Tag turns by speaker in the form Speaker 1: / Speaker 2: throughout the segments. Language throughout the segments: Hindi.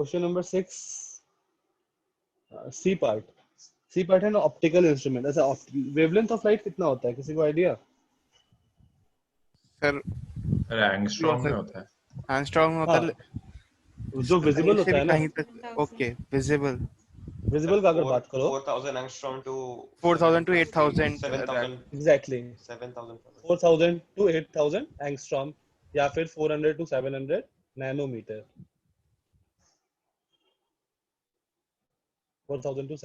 Speaker 1: Question number 6, C part. C part है ना ऑप्टिकल इंस्ट्रूमेंट। ऐसा वेवलेंथ ऑफ लाइट कितना होता है, किसी को आइडिया?
Speaker 2: सर
Speaker 3: अरे एंगस्ट्रॉम में होता है।
Speaker 2: एंगस्ट्रॉम में होता
Speaker 1: हाँ,
Speaker 2: है
Speaker 1: जो
Speaker 2: कहीं
Speaker 1: विजिबल
Speaker 2: से
Speaker 1: होता
Speaker 2: भी
Speaker 1: है ना,
Speaker 2: कहीं तक। ओके, विजिबल
Speaker 1: विजिबल का अगर बात करो
Speaker 4: 4000 angstrom to
Speaker 2: 4000 to 8000
Speaker 4: 7000
Speaker 1: exactly
Speaker 4: 7000
Speaker 1: 4000 to 8000 angstrom या फिर 400 to 700 नैनोमीटर। 4000 to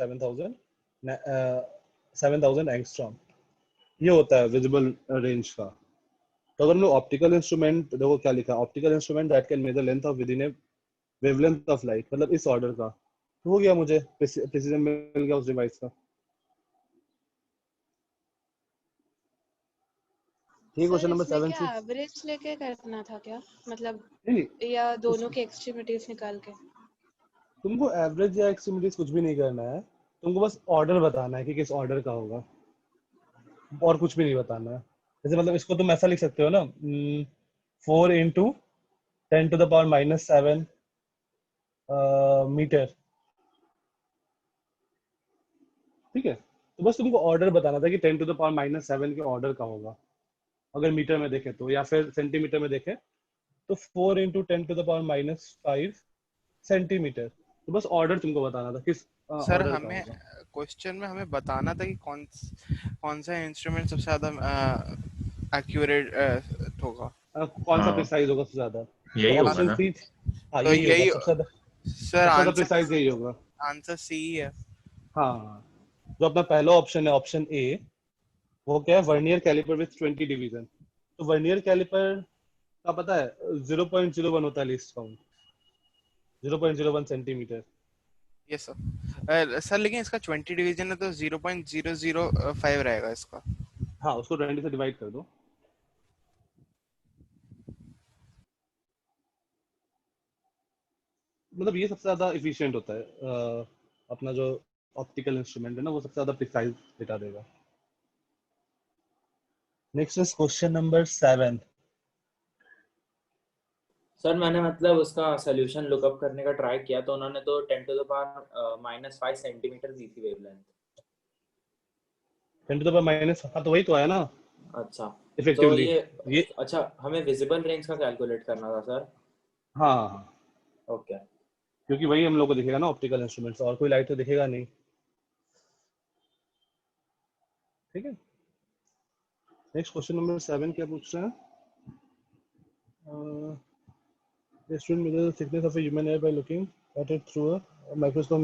Speaker 1: 7000 एंगस्ट्रॉम, ये होता है विजिबल रेंज का। तो अगर हम लोग ऑप्टिकल इंस्ट्रूमेंट, देखो क्या लिखा है, optical instrument that can measure length of within A wavelength of light, मतलब इस ऑर्डर का। तो हो गया, मुझे प्रिसीजन मिल गया उस डिवाइस का। ठीक, क्वेश्चन नंबर 7
Speaker 5: क्या एवरेज लेके करना था क्या, मतलब
Speaker 1: नहीं,
Speaker 5: या दोनों के एक्सट्रीमिटीज निकाल के?
Speaker 1: तुमको एवरेज या एक्सट्रीमिटीज कुछ भी नहीं करना है, तुमको बस ऑर्डर बताना है कि किस ऑर्डर का होगा, और कुछ भी नहीं बताना है। जैसे मतलब इसको तुम ऐसा लिख सकते हो ना, 4 into 10 to the power minus 7 metre. ठीक है, तो बस तुमको ऑर्डर बताना था कि 10 to the power minus 7 के ऑर्डर का होगा, अगर मीटर में देखे तो, या फिर सेंटीमीटर में देखे तो 4 into 10 to the power minus 5 centimetre. तो बस ऑर्डर तुमको बताना था किस
Speaker 2: सर
Speaker 1: ऑर्डर का
Speaker 2: हमें
Speaker 1: होगा।
Speaker 2: क्वेश्चन में हमें बताना था कि कौन सा इंस्ट्रूमेंट सबसे ज्यादा एक्यूरेट होगा,
Speaker 1: कौन सा
Speaker 3: हाँ
Speaker 1: प्रिसाइज होगा सबसे ज्यादा।
Speaker 3: यही
Speaker 1: तो
Speaker 3: होगा
Speaker 1: ऑप्शन
Speaker 3: ना।
Speaker 1: सी, हाँ
Speaker 2: तो
Speaker 1: यही होगा
Speaker 2: यही
Speaker 1: सबसे ज्यादा,
Speaker 2: सर
Speaker 1: सबसे ज्यादा
Speaker 2: आंसर
Speaker 1: प्रिसाइज यही होगा।
Speaker 2: आंसर सी ही है।
Speaker 1: हाँ, जो अपना पहला ऑप्शन है, ऑप्शन ए, वो क्या है, वर्नियर कैलिपर विथ 20 डिवीजन। तो वर्नियर कैलिपर का पता है 0.01 होता है least count, 0.01 centimetre.
Speaker 2: Yes sir. Sir लेकिन इसका 20 डिवीजन है तो 0.005 रहेगा इसका।
Speaker 1: हाँ, उसको 20 से डिवाइड कर दो। मतलब ये सबसे ज्यादा इफिशिएंट होता है, अपना जो ऑप्टिकल इंस्ट्रूमेंट है ना, वो सबसे ज्यादा प्रिसाइज डेटा देगा। Next is question number 7।
Speaker 6: Sir मैंने मतलब उसका सोल्यूशन लुकअप करने का ट्राई किया तो उन्होंने तो 10 टू द पावर -5 सेंटीमीटर दी थी wavelength.
Speaker 1: 10 to the power minus, हाँ तो वही तो आया ना
Speaker 6: अच्छा, तो
Speaker 1: इफेक्टिवली ये।
Speaker 6: अच्छा हमें विजिबल रेंज का कैलकुलेट करना था सर।
Speaker 1: हाँ हाँ,
Speaker 6: ओके,
Speaker 1: क्योंकि वही हम लोग को दिखेगा ना ऑप्टिकल इंस्ट्रूमेंट्स, और कोई लाइट तो दिखेगा नहीं। ठीक है, नेक्स्ट क्वेश्चन नंबर 7 क्या पूछ रहा है? Student measure the thickness of a human hair by looking at it through a microscope.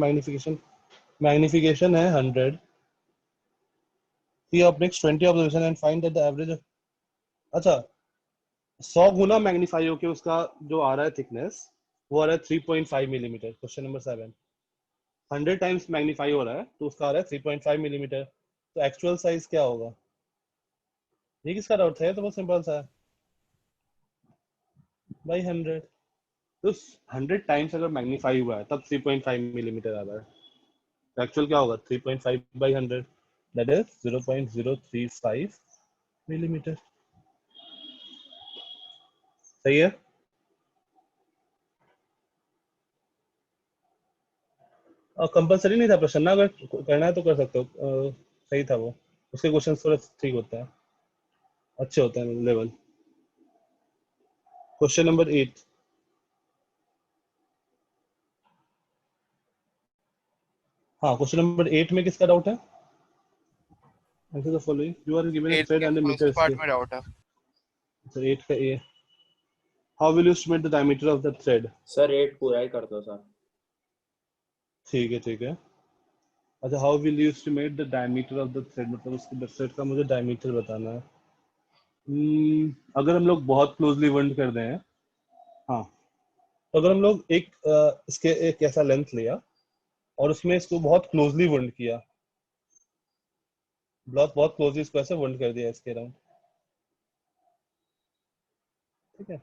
Speaker 1: Magnification है 100। See up next 20 observation and find that the average of, अच्छा 100 गुना मैग्नीफाई होके उसका जो आ रहा है थिकनेस, वो आ रहा है 3.5 millimetre. Question number 7, 100 times magnify हो रहा है तो उसका आ रहा है 3.5 मिलीमीटर। तो एक्चुअल साइज क्या होगा? ये किसका डाउट था? ये तो बहुत सिंपल सा है भाई, 100। तो 100 टाइम्स अगर मैग्नीफाई हुआ है तब 3.5 मिलीमीटर आ रहा है, तो एक्चुअल क्या होगा? 3.5 बाई 100, दैट इज 0.035 मिलीमीटर। सही है। और कंपलसरी नहीं था प्रश्न ना, अगर करना है तो कर सकते हो। सही था वो, उसके क्वेश्चन थोड़े ठीक होते हैं, अच्छे होते हैं लेवल। क्वेश्चन नंबर 8, हाँ क्वेश्चन नंबर 8 में किसका डाउट है? Answer the following, you are given a
Speaker 2: 8
Speaker 1: thread
Speaker 2: के
Speaker 1: and a meter
Speaker 2: first part
Speaker 1: scale.
Speaker 2: में डाउट है।
Speaker 1: सर 8 का A, how will you estimate the diameter of the thread?
Speaker 6: Sir 8 पूरा ही कर दो सर।
Speaker 1: ठीक है ठीक है। अच्छा, how will you estimate the diameter of the thread, मतलब उसके थ्रेड का मुझे डायमीटर बताना है। अगर हम लोग बहुत क्लोजली वंड कर दें, हाँ, तो अगर हम लोग एक इसके एक ऐसा लेंथ लिया और उसमें इसको बहुत क्लोजली वंड किया, बहुत बहुत क्लोजली इसको ऐसे वंड कर दिया इसके अराउंड, ठीक है।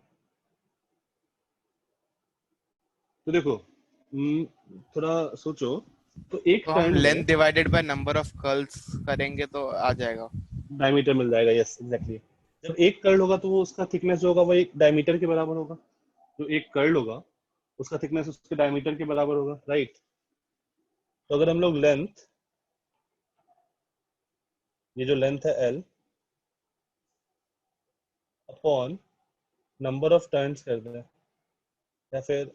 Speaker 1: तो देखो, थोड़ा सोचो, तो एक
Speaker 2: तो हम
Speaker 1: टर्न
Speaker 2: लेंथ
Speaker 1: में
Speaker 2: divided by number of curls करेंगे तो आ जाएगा।
Speaker 1: डायमीटर मिल जाएगा। Yes exactly. जब एक कर्ल होगा तो वो उसका थिकनेस जो होगा वो एक डायमीटर के बराबर होगा। जो एक कर्ल होगा उसका थिकनेस उसके डायमीटर के बराबर होगा, राइट? तो अगर हम लोग लेंथ, ये जो लेंथ है L upon number of turns कर दें, या फिर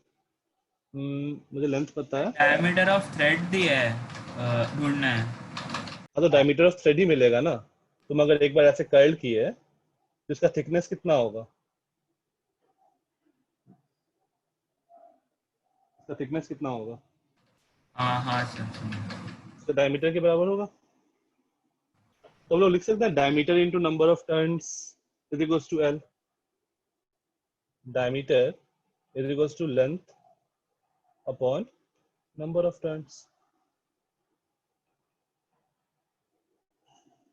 Speaker 1: मुझे लेंथ पता है,
Speaker 4: डायमीटर ऑफ थ्रेड दिया है, ढूंढना है।
Speaker 1: हाँ तो डायमीटर ऑफ थ्रेड ही मिलेगा ना। तुम अगर एक बार ऐसे कर्ल किए तो इसका थिकनेस कितना होगा, इसका थिकनेस कितना होगा,
Speaker 4: हाँ सर।
Speaker 1: इसका डायमीटर के बराबर होगा। तो हम लोग लिख सकते हैं diameter into number of turns is equals to L, diameter is equals to length upon number of turns.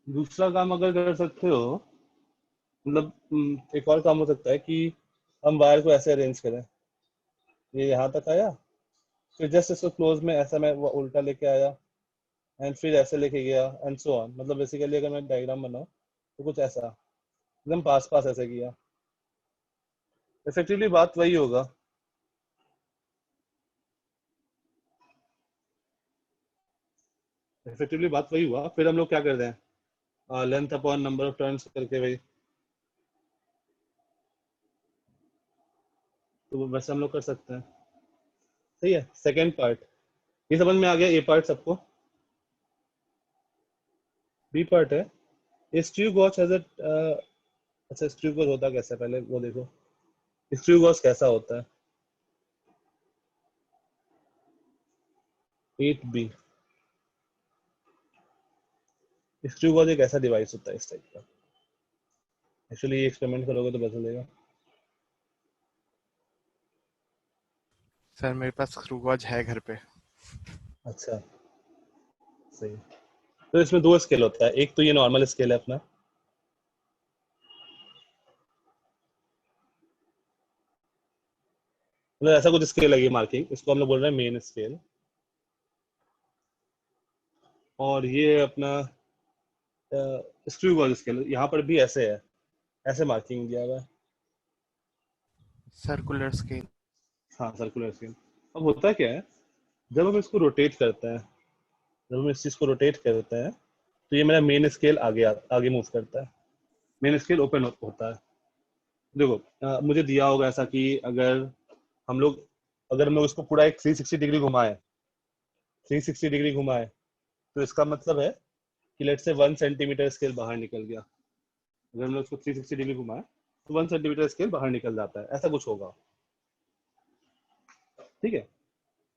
Speaker 1: दूसरा काम अगर कर सकते हो, मतलब एक और काम हो सकता है कि हम वायर को ऐसे अरेंज करें, ये यहाँ तक आया, फिर जस्ट इसको क्लोज में ऐसा मैं वो उल्टा लेके आया, एंड फिर ऐसे लेके गया, एंड सो ऑन। मतलब बेसिकली अगर मैं डायग्राम बनाऊं तो कुछ ऐसा एकदम पास पास ऐसे किया, इफेक्टिवली बात वही होगा। इफेक्टिवली बात वही हुआ। फिर हम लोग क्या करते हैं, length upon number of turns करके भाई, तो वैसे हम लोग कर सकते हैं। सही है। सेकेंड पार्ट ये समझ में आ गया। ए पार्ट सबको, बी पार्ट है स्क्रू गॉज हैज अ, अच्छा स्क्रू गॉज होता कैसा है पहले वो देखो। स्क्रू गॉज कैसा होता है, 8B। स्क्रू गॉज एक ऐसा डिवाइस होता है इस टाइप का। एक्चुअली ये एक्सपेरिमेंट करोगे तो पता चलेगा।
Speaker 2: सर मेरे पास स्क्रू गॉज है घर पे।
Speaker 1: अच्छा सही। तो इसमें दो स्केल होता है, एक तो ये नॉर्मल स्केल है अपना, मतलब ऐसा कुछ स्केल है ये मार्किंग, इसको हम लोग बोल रहे हैं मेन स्केल। और ये अपना स्क्रू गॉज स्केल, यहाँ पर भी ऐसे है, ऐसे मार्किंग दिया हुआ है।
Speaker 2: Circular scale.
Speaker 1: हाँ सर्कुलर स्केल। अब होता क्या है, जब हम इसको रोटेट करते हैं, जब हम इस चीज को रोटेट करते हैं तो ये मेरा मेन स्केल आगे मूव करता है, मेन स्केल ओपन होता है। देखो मुझे दिया होगा ऐसा कि अगर हम लोग इसको पूरा एक 360 डिग्री घुमाए, 360 डिग्री घुमाए, तो इसका मतलब है कि लेट से 1 सेंटीमीटर स्केल बाहर निकल गया। अगर हम लोग इसको 360 डिग्री घुमाए तो 1 सेंटीमीटर स्केल बाहर निकल जाता है, ऐसा कुछ होगा। ठीक है।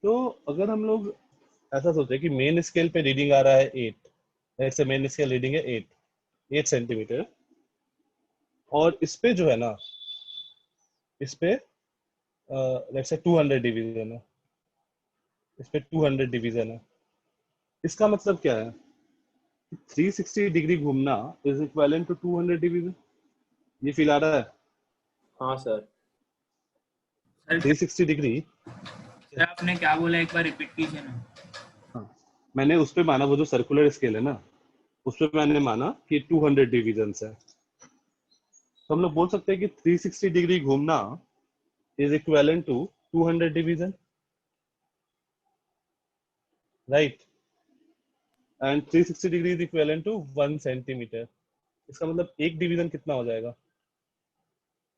Speaker 1: तो अगर हम लोग ऐसा सोचे कि मेन स्केल पे रीडिंग आ रहा है 8, ऐसे मेन स्केल रीडिंग है 8 सेंटीमीटर, और इस पे जो है ना, इस पे लेट्स से 200 डिवीजन है, इस पे 200 डिवीजन है। इसका मतलब क्या है, 360 डिग्री घूमना इज इक्विवेलेंट टू 200 डिवीजन। ये फील आ रहा है?
Speaker 6: हाँ सर।
Speaker 4: Sir
Speaker 1: 360 degree.
Speaker 4: सर आपने क्या बोला, एक बार रिपीट कीजिए ना।
Speaker 1: हाँ मैंने उस पे माना, वो जो सर्कुलर स्केल है ना, उस पे मैंने माना कि 200 डिवीजन है। तो हम लोग बोल सकते हैं कि 360 डिग्री घूमना is equivalent to 200 division, right? And 360 degree is equivalent to 1 centimetre. इसका मतलब एक डिवीजन कितना हो जाएगा,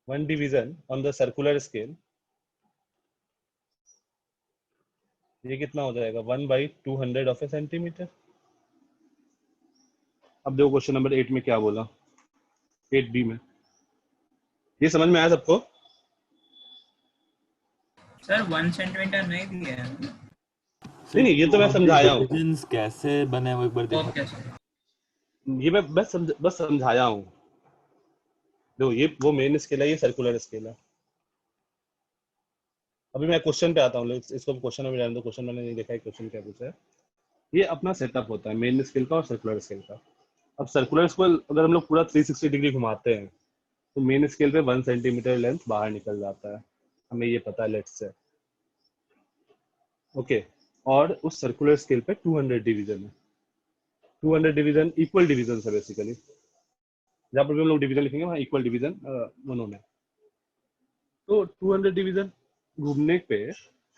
Speaker 1: 1 division on the circular scale, ये कितना हो जाएगा, 1/200 ऑफ ए सेंटीमीटर। अब देखो क्वेश्चन नंबर 8 में क्या बोला, 8B में। ये समझ में आया सबको?
Speaker 4: सर 1 सेंटीमीटर नहीं दिया है।
Speaker 1: नहीं ये तो मैं समझाया हूँ,
Speaker 7: डिविजन्स कैसे बने वो एक बार दिखा।
Speaker 4: Okay sir.
Speaker 1: ये मैं बस समझाया हूँ। देखो ये वो मेन स्केल है, ये सर्कुलर स्केल है। अभी मैं क्वेश्चन पे आता हूँ, इसको क्वेश्चन में रहने दो, क्वेश्चन मैंने नहीं देखा है क्वेश्चन क्या पूछा है। ये अपना सेटअप होता है मेन स्केल का और सर्कुलर स्केल का। अब सर्कुलर स्केल अगर हम लोग पूरा 360 डिग्री घुमाते हैं तो मेन स्केल पे 1 सेंटीमीटर लेंथ बाहर निकल जाता है, हमें ये पता है लेट्स से। ओके। और उस सर्कुलर स्केल पे 200 डिवीजन है, 200 डिवीजन इक्वल डिवीजन है बेसिकली। जहाँ पर भी हम लोग डिवीजन लिखेंगे वहाँ इक्वल डिवीजन दोनों में। तो 200 डिवीजन घूमने पे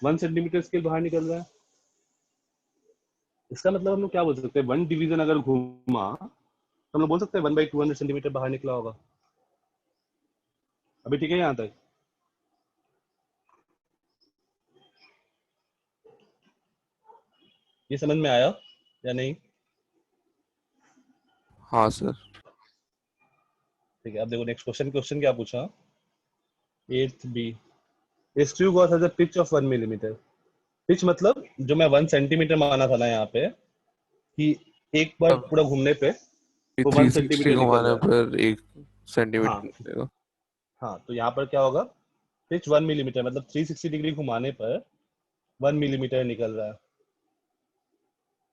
Speaker 1: 1 सेंटीमीटर स्केल बाहर निकल रहा है। इसका मतलब हम लोग क्या बोल सकते हैं, 1 डिवीजन अगर घूमा तो हम लोग बोल सकते हैं 1/200 सेंटीमीटर बाहर निकला होगा। अभी ठीक है यहाँ तक? ये समझ में आया या नहीं?
Speaker 2: हाँ सर।
Speaker 1: ठीक है, अब देखो नेक्स्ट क्वेश्चन क्या पूछा। 8th B, a screw gauge has a pitch of 1 millimeter। Pitch मतलब जो मैं 1 सेंटीमीटर माना था ना यहाँ पे, कि एक बार पूरा घूमने पे वो 1
Speaker 2: 360
Speaker 1: सेंटीमीटर निकल
Speaker 2: घुमाने
Speaker 1: रहा है।
Speaker 2: पर 1 सेंटीमीटर
Speaker 1: हाँ
Speaker 2: निकलेगा।
Speaker 1: हाँ, तो यहाँ पर क्या होगा, पिच 1 मिलीमीटर मतलब 360 डिग्री घुमाने पर 1 मिलीमीटर निकल रहा है,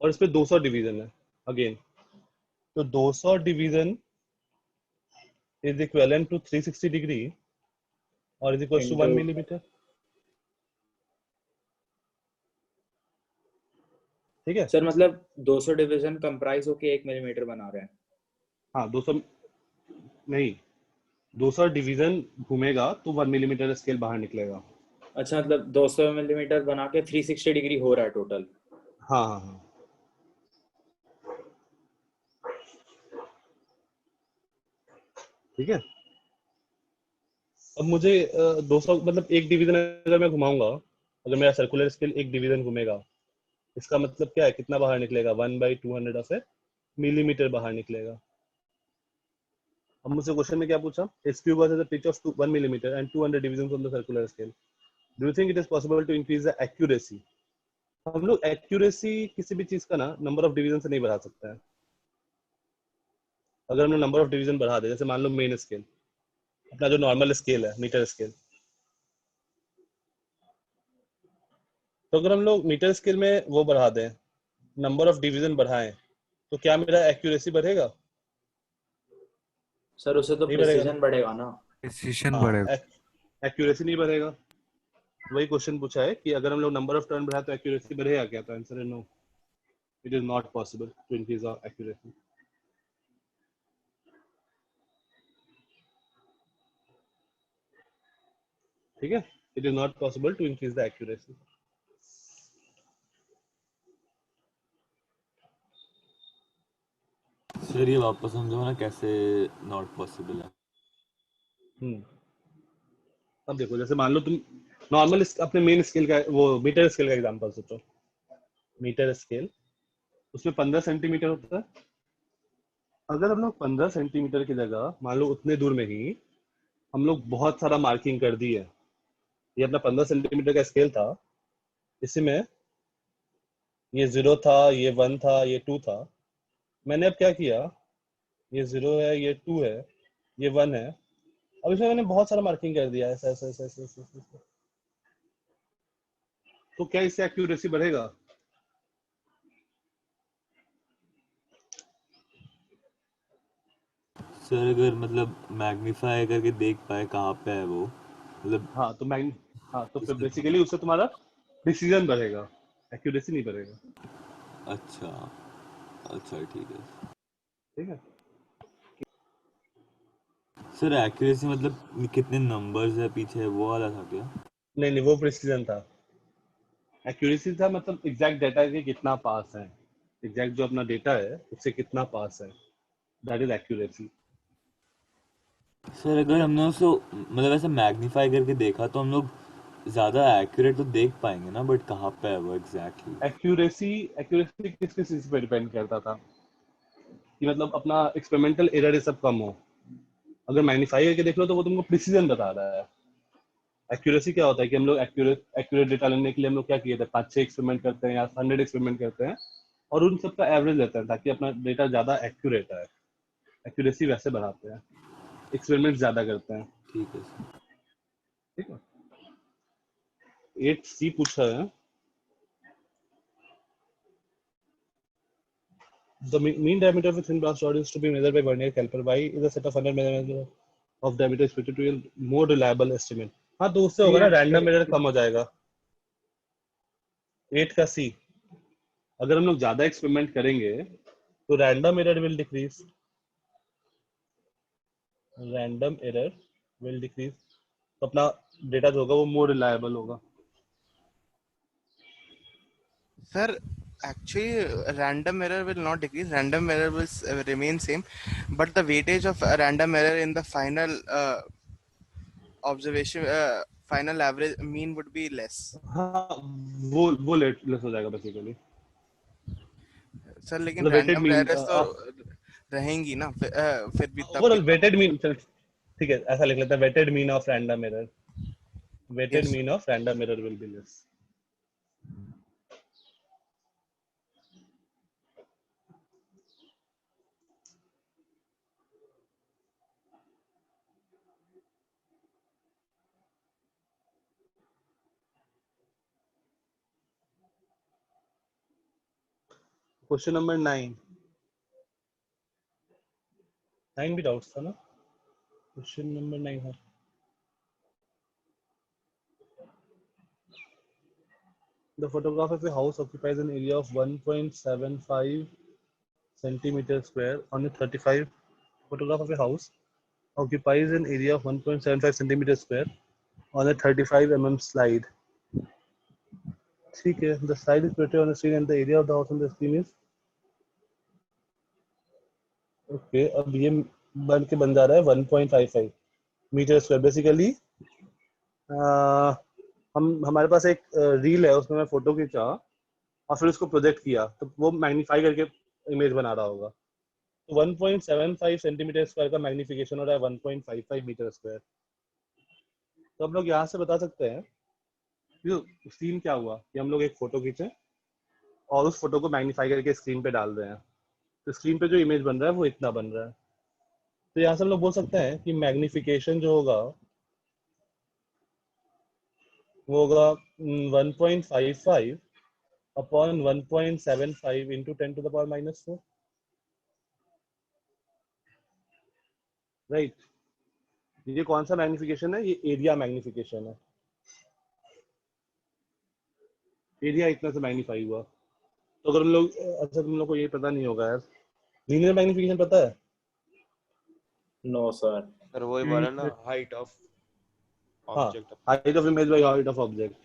Speaker 1: और इस पे 200 डिवीजन है अगेन। तो 200 division is equivalent to 360 degree और is equal to 1
Speaker 6: into
Speaker 1: millimetre. ठीक है।
Speaker 6: सर मतलब 200 डिवीजन कंप्राइज होके 1 मिलीमीटर बना रहे हैं।
Speaker 1: हाँ 200 नहीं, 200 डिवीजन घूमेगा तो 1 मिलीमीटर स्केल बाहर निकलेगा।
Speaker 6: अच्छा मतलब 200 मिलीमीटर बना के 360 डिग्री हो रहा है टोटल।
Speaker 1: हाँ हाँ हाँ, ठीक है। अब मुझे 200 मतलब एक डिवीजन अगर मैं घुमाऊंगा, अगर मेरा सर्कुलर स्केल एक डिवीजन घूमेगा, इसका मतलब क्या है, कितना बाहर निकलेगा, 1/200 ऑफ ए मिलीमीटर बाहर निकलेगा। अब मुझसे क्वेश्चन में क्या पूछा, SQ was a pitch of 1 millimeter and 200 divisions on the circular scale. Do you think it is possible to increase the accuracy? हम लोग एक्यूरेसी किसी भी चीज का ना नंबर ऑफ डिवीजन से नहीं बढ़ा सकते हैं। अगर हमने नंबर ऑफ डिवीजन बढ़ा दे, जैसे मान लो मेन स्केल, अपना जो नॉर्मल स्केल है मीटर स्केल, तो अगर हम लोग मीटर स्केल में वो बढ़ा दें, नंबर ऑफ डिवीजन बढ़ाएं, तो क्या मेरा एक्यूरेसी बढ़ेगा?
Speaker 6: सर उससे तो
Speaker 1: नहीं बढ़ेगा ना।
Speaker 6: प्रिसीजन बढ़ेगा ना।
Speaker 7: प्रिसिशन
Speaker 1: हाँ,
Speaker 7: बढ़ेगा।
Speaker 1: एक्यूरेसी नहीं बढ़ेगा। वही क्वेश्चन पूछा है कि अगर हम लोग नंबर ऑफ टर्न बढ़ाए तो एक्यूरेसी बढ़ेगा क्या, तो आंसर है no, it is not possible to increase our accuracy. ठीक है, it is not possible to increase the accuracy.
Speaker 7: Sir ये वापस समझो ना कैसे नॉट पॉसिबल है।
Speaker 1: अब देखो, जैसे मान लो तुम नॉर्मल अपने मेन स्केल का, वो मीटर स्केल का एग्जांपल सोचो। मीटर स्केल, उसमें 15 सेंटीमीटर होता है। अगर हम लोग 15 सेंटीमीटर की जगह मान लो उतने दूर में ही हम लोग बहुत सारा मार्किंग कर दी है, ये अपना 15 सेंटीमीटर का स्केल था, इसमें ये 0 था, ये 1 था, ये 2 था। मैंने अब क्या किया, ये 0 है, ये 2 है, ये 1 है, अब इसमें मैंने बहुत सारा मार्किंग कर दिया ऐसा ऐसा ऐसा ऐसा ऐसा ऐसा। तो क्या इससे एक्यूरेसी बढ़ेगा?
Speaker 7: सर अगर मतलब मैग्नीफाई करके देख पाए कहाँ पे है वो, मतलब
Speaker 1: हाँ तो हाँ तो फिर
Speaker 7: इसका
Speaker 1: बेसिकली उससे तुम्हारा प्रिसीजन बढ़ेगा, एक्यूरेसी नहीं बढ़ेगा।
Speaker 7: अच्छा अच्छा ठीक है।
Speaker 1: ठीक है।
Speaker 7: सर एक्यूरेसी मतलब कितने नंबर्स है पीछे, वो वाला था क्या?
Speaker 1: नहीं नहीं, वो प्रिसीजन था। एक्यूरेसी था मतलब एग्जैक्ट डाटा के कितना पास है, एग्जैक्ट जो अपना डेटा है उससे कितना पास है, दैट इज एक्यूरेसी।
Speaker 7: सर अगर हमने उसको मतलब ऐसे मैग्नीफाई करके देखा तो हम लोग ज्यादा एक्यूरेट तो देख पाएंगे ना, बट कहाँ पे है वो एग्जैक्टली?
Speaker 1: एक्यूरेसी एक्यूरेसी किस किस चीज पे डिपेंड करता था, कि मतलब अपना एक्सपेरिमेंटल एरर ये सब कम हो। अगर मैग्नीफाई करके देख लो तो वो तुमको प्रिसीजन बता रहा है। एक्यूरेसी क्या होता है कि हम लोग एक्यूरेट डेटा लेने के लिए हम लोग क्या किए थे, 5-6 एक्सपेरिमेंट करते हैं या 100 एक्सपेरिमेंट करते हैं और उन सबका एवरेज लेते हैं ताकि अपना डेटा ज्यादा एक्यूरेट है। एक्यूरेसी वैसे बढ़ाते हैं, एक्सपेरिमेंट ज्यादा करते हैं।
Speaker 7: ठीक है सर।
Speaker 1: ठीक है। 8C पूछा है, the mean diameter of a thin brass rod is to be measured by vernier caliper. Y is a set of 100 millimeter of diameter expected to be a more reliable estimate. हाँ तो उससे होगा ना, रैंडम एरर कम हो जाएगा। 8 का C, अगर हम लोग ज्यादा एक्सपेरिमेंट करेंगे तो random error will decrease, random error will decrease. तो अपना डेटा जो होगा वो मोर रिलायबल होगा।
Speaker 2: Sir, actually, random error will not decrease. Random error will remain same, but the weightage of random error in the final observation, final average mean would be less.
Speaker 1: हाँ, वो लेस हो जाएगा बेसिकली।
Speaker 2: Sir, लेकिन
Speaker 1: मतलब वेटेड
Speaker 2: random
Speaker 1: मीन,
Speaker 2: errors तो रहेंगी ना, फिर भी तब
Speaker 1: ओवरऑल
Speaker 2: भी
Speaker 1: वेटेड मीन, ठीक है ऐसा लिख लेते हैं, weighted mean of random error, weighted
Speaker 2: yes.
Speaker 1: Mean of random error will be less. Question number 9 भी डाउट्स था ना? क्वेश्चन नंबर 9 है। The photograph of a house occupies an area of 1.75 centimeter square on a 35 photograph of a house occupies an area of 1.75 centimeter square on a 35 mm slide. ठीक है, the slide is printed on the screen and the area of the house on the screen is okay, अब ये बन जा रहा है 1.55 मीटर स्क्वायर। बेसिकली हमारे पास एक रील है, उसमें मैं फोटो खींचा और फिर उसको प्रोजेक्ट किया, तो वो मैग्नीफाई करके इमेज बना रहा होगा। तो 1.75 सेंटीमीटर स्क्वायर का मैग्निफिकेशन हो रहा है 1.55 मीटर स्क्वायर। तो हम लोग यहाँ से बता सकते हैं कि सीन क्या हुआ कि हम लोग एक फोटो खींचे और उस फोटो को मैग्नीफाई करके स्क्रीन पे डाल रहे हैं, तो स्क्रीन पे जो इमेज बन रहा है वो इतना बन रहा है। तो यहाँ से हम लोग बोल सकते हैं कि मैग्निफिकेशन जो होगा वो होगा 1.55 upon 1.75 into 10 to the power -4, right. ये कौन सा मैग्निफिकेशन है? ये एरिया मैग्निफिकेशन है। एरिया इतना से मैग्नीफाई हुआ। तो अगर हम लोग, अच्छा तुम लोग को ये पता नहीं होगा यार, लीनियर मैग्निफिकेशन पता है?
Speaker 6: No sir.
Speaker 8: सर वही बोला ना, हाइट ऑफ
Speaker 1: हाँ,
Speaker 8: object.
Speaker 1: Height of image by height of object.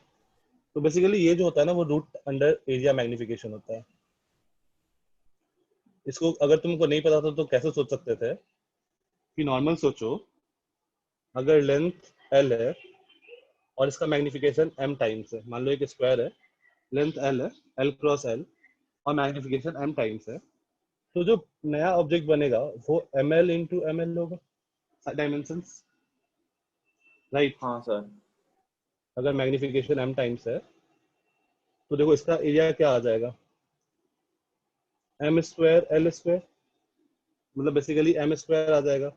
Speaker 1: तो बेसिकली ये जो होता है ना वो रूट अंडर एरिया मैग्निफिकेशन होता है। इसको अगर तुमको नहीं पता था तो कैसे सोच सकते थे कि नॉर्मल सोचो, अगर लेंथ l है और इसका मैग्निफिकेशन m टाइम्स है, मान लो एक स्क्वायर है, लेंथ l है, l क्रॉस l और मैग्निफिकेशन m टाइम्स है, तो जो नया ऑब्जेक्ट बनेगा वो ml इंटू ml होगा डायमेंशंस, राइट।
Speaker 6: हाँ सर।
Speaker 1: अगर मैग्निफिकेशन m टाइम्स है तो देखो इसका एरिया क्या आ जाएगा, m स्क्वायर l स्क्वायर, मतलब बेसिकली m स्क्वायर आ जाएगा।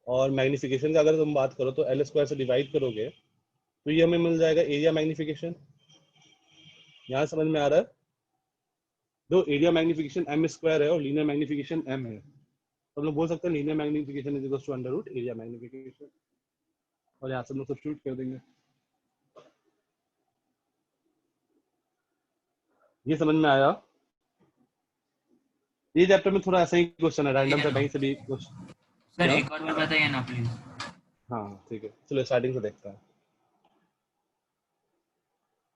Speaker 1: और मैग्निफिकेशन का अगर तुम बात करो तो l स्क्वायर से डिवाइड करोगे तो ये हमें मिल जाएगा एरिया मैग्निफिकेशन। यहाँ समझ में आ रहा है? दो एरिया मैग्निफिकेशन m स्क्वायर है और लीनियर मैग्निफिकेशन m है, तो हम लोग बोल सकते हैं linear magnification is equal to under root area magnification, और यहाँ से हम लोग सब्स्टिट्यूट कर देंगे। ये समझ में आया? ये चैप्टर में थोड़ा ऐसा ही क्वेश्चन है, रैंडम था, कहीं से भी क्वेश्चन।
Speaker 4: सर एक और बार बताइए ना प्लीज।
Speaker 1: हाँ ठीक है, चलो स्टार्टिंग से देखते हैं।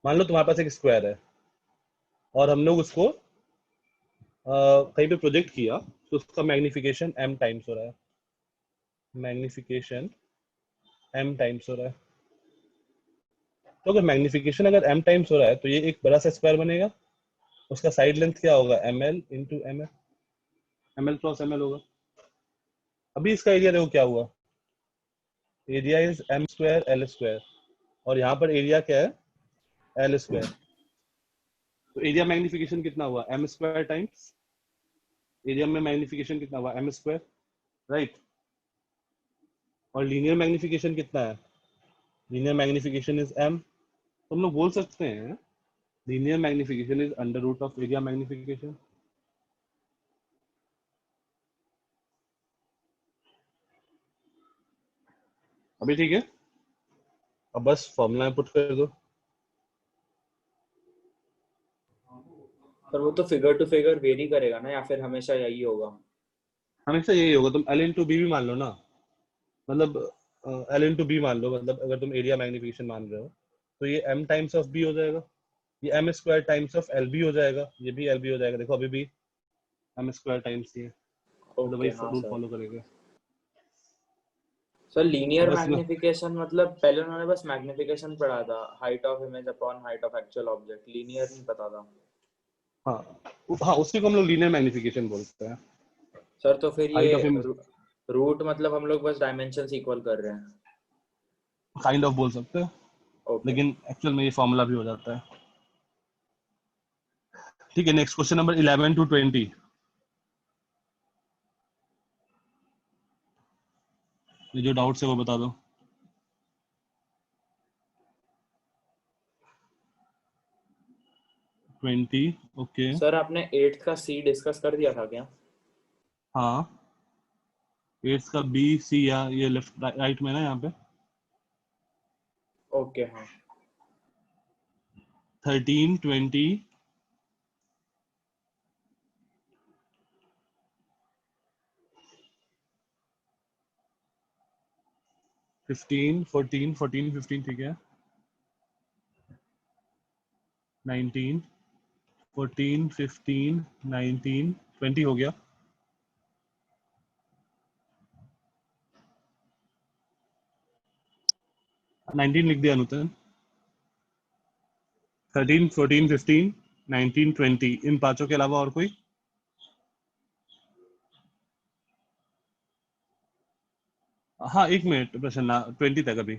Speaker 1: मान लो तुम्हारे पास एक स्क्वायर है और हम लोग उसको कहीं पे प्रोजेक्ट किया, तो उसका मैग्निफिकेशन m टाइम्स हो रहा है, मैग्निफिकेशन m टाइम्स हो रहा है। तो अगर मैग्निफिकेशन अगर m टाइम्स हो रहा है तो ये एक बड़ा सा स्क्वायर बनेगा, उसका साइड लेंथ क्या होगा, ml into ml, ml cross ml होगा। अभी इसका एरिया देखो क्या हुआ, area is m square l square, और यहाँ पर एरिया क्या है, l स्क्वायर। तो एरिया मैग्निफिकेशन कितना हुआ, m स्क्वायर टाइम्स एरिया में मैग्निफिकेशन कितना हुआ, m स्क्वायर, राइट। और लीनियर मैग्निफिकेशन कितना है, लीनियर मैग्निफिकेशन इज m। तो हम लोग बोल सकते हैं linear magnification is under root of area magnification. अभी ठीक है? अब बस फॉर्मूला पुट कर दो।
Speaker 6: पर वो तो फिगर टू फिगर वेरी करेगा ना, या फिर हमेशा यही होगा?
Speaker 1: हमेशा यही होगा, तुम l इंटू बी भी मान लो ना, मतलब L into B मान लो, मतलब अगर तुम एरिया मैग्निफिकेशन मान रहे हो तो ये M टाइम्स ऑफ B हो जाएगा, ये M square times of LB हो जाएगा, ये भी LB हो जाएगा। देखो अभी भी M स्क्वायर टाइम्स ये, मतलब
Speaker 6: ओके
Speaker 1: वही
Speaker 6: हाँ
Speaker 1: रूल
Speaker 6: सर।
Speaker 1: फॉलो करेंगे।
Speaker 6: सर
Speaker 1: तो
Speaker 6: लीनियर
Speaker 1: बस
Speaker 6: मैग्निफिकेशन मतलब पहले उन्होंने बस मैग्निफिकेशन पढ़ा था, height of image upon height of actual object, linear नहीं पता था।
Speaker 1: हाँ उसी को हम लोग लीनियर मैग्निफिकेशन बोलते हैं।
Speaker 6: सर तो फिर
Speaker 1: हाइट
Speaker 6: ये
Speaker 1: ऑफ इमेज
Speaker 6: रूट मतलब हम लोग बस डायमेंशन इक्वल कर रहे हैं।
Speaker 1: काइंड ऑफ बोल सकते हैं,
Speaker 6: ओके।
Speaker 1: लेकिन एक्चुअल में ये फॉर्मूला भी हो जाता है। ठीक है, नेक्स्ट क्वेश्चन नंबर 11 to 20। ये जो डाउट्स है वो बता दो। 20 ओके।
Speaker 6: सर आपने 8th का सी डिस्कस कर दिया था क्या?
Speaker 1: हाँ 8 का बी सी, या ये लेफ्ट राइट में ना यहाँ पे।
Speaker 6: ओके हाँ।
Speaker 1: 13 20 15 14 14 15 ठीक है। 19 14 15 19 20 हो गया। 19 लिख दिया अनुतन। 13 14 15 19 20, इन पांचों के अलावा और कोई? हाँ एक मिनट प्रसन्ना, 20 तक अभी,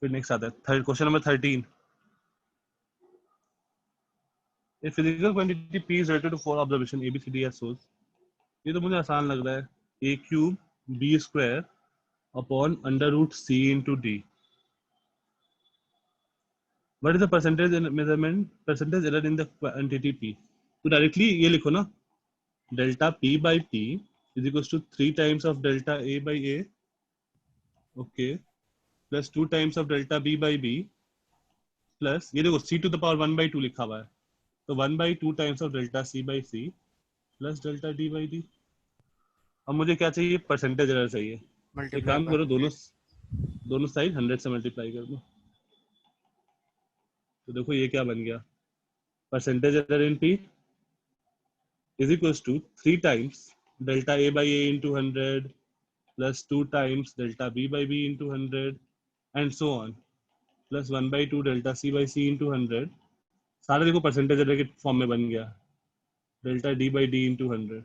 Speaker 1: फिर नेक्स्ट आता है third question number 13। A physical quantity P is related to 4 observation A B C D as source। ये तो मुझे आसान लग रहा है, A cube B square upon under root C into D। What is the percentage in measurement, percentage error in the quantity P? तो डायरेक्टली ये लिखो ना, delta P by P is equals to 3 times of delta A by A, okay, plus 2 times of delta B by B, plus ये देखो C to the power 1 by 2 लिखा हुआ है, तो 1 by 2 times of delta C by C plus delta D by D। अब मुझे क्या चाहिए, परसेंटेज एरर चाहिए। एक
Speaker 2: मल्टीप्लाई
Speaker 1: काम
Speaker 2: बाय
Speaker 1: करो, दोनों साइड 100 से मल्टीप्लाई कर दो। तो देखो ये क्या बन गया, percentage error in P is equals to 3 times delta A by A into 100 plus 2 times delta B by B into 100 and so on, plus 1 by 2 delta C by C into 100। सारे देखो परसेंटेज एरर के फॉर्म में बन गया, delta D by D into 100।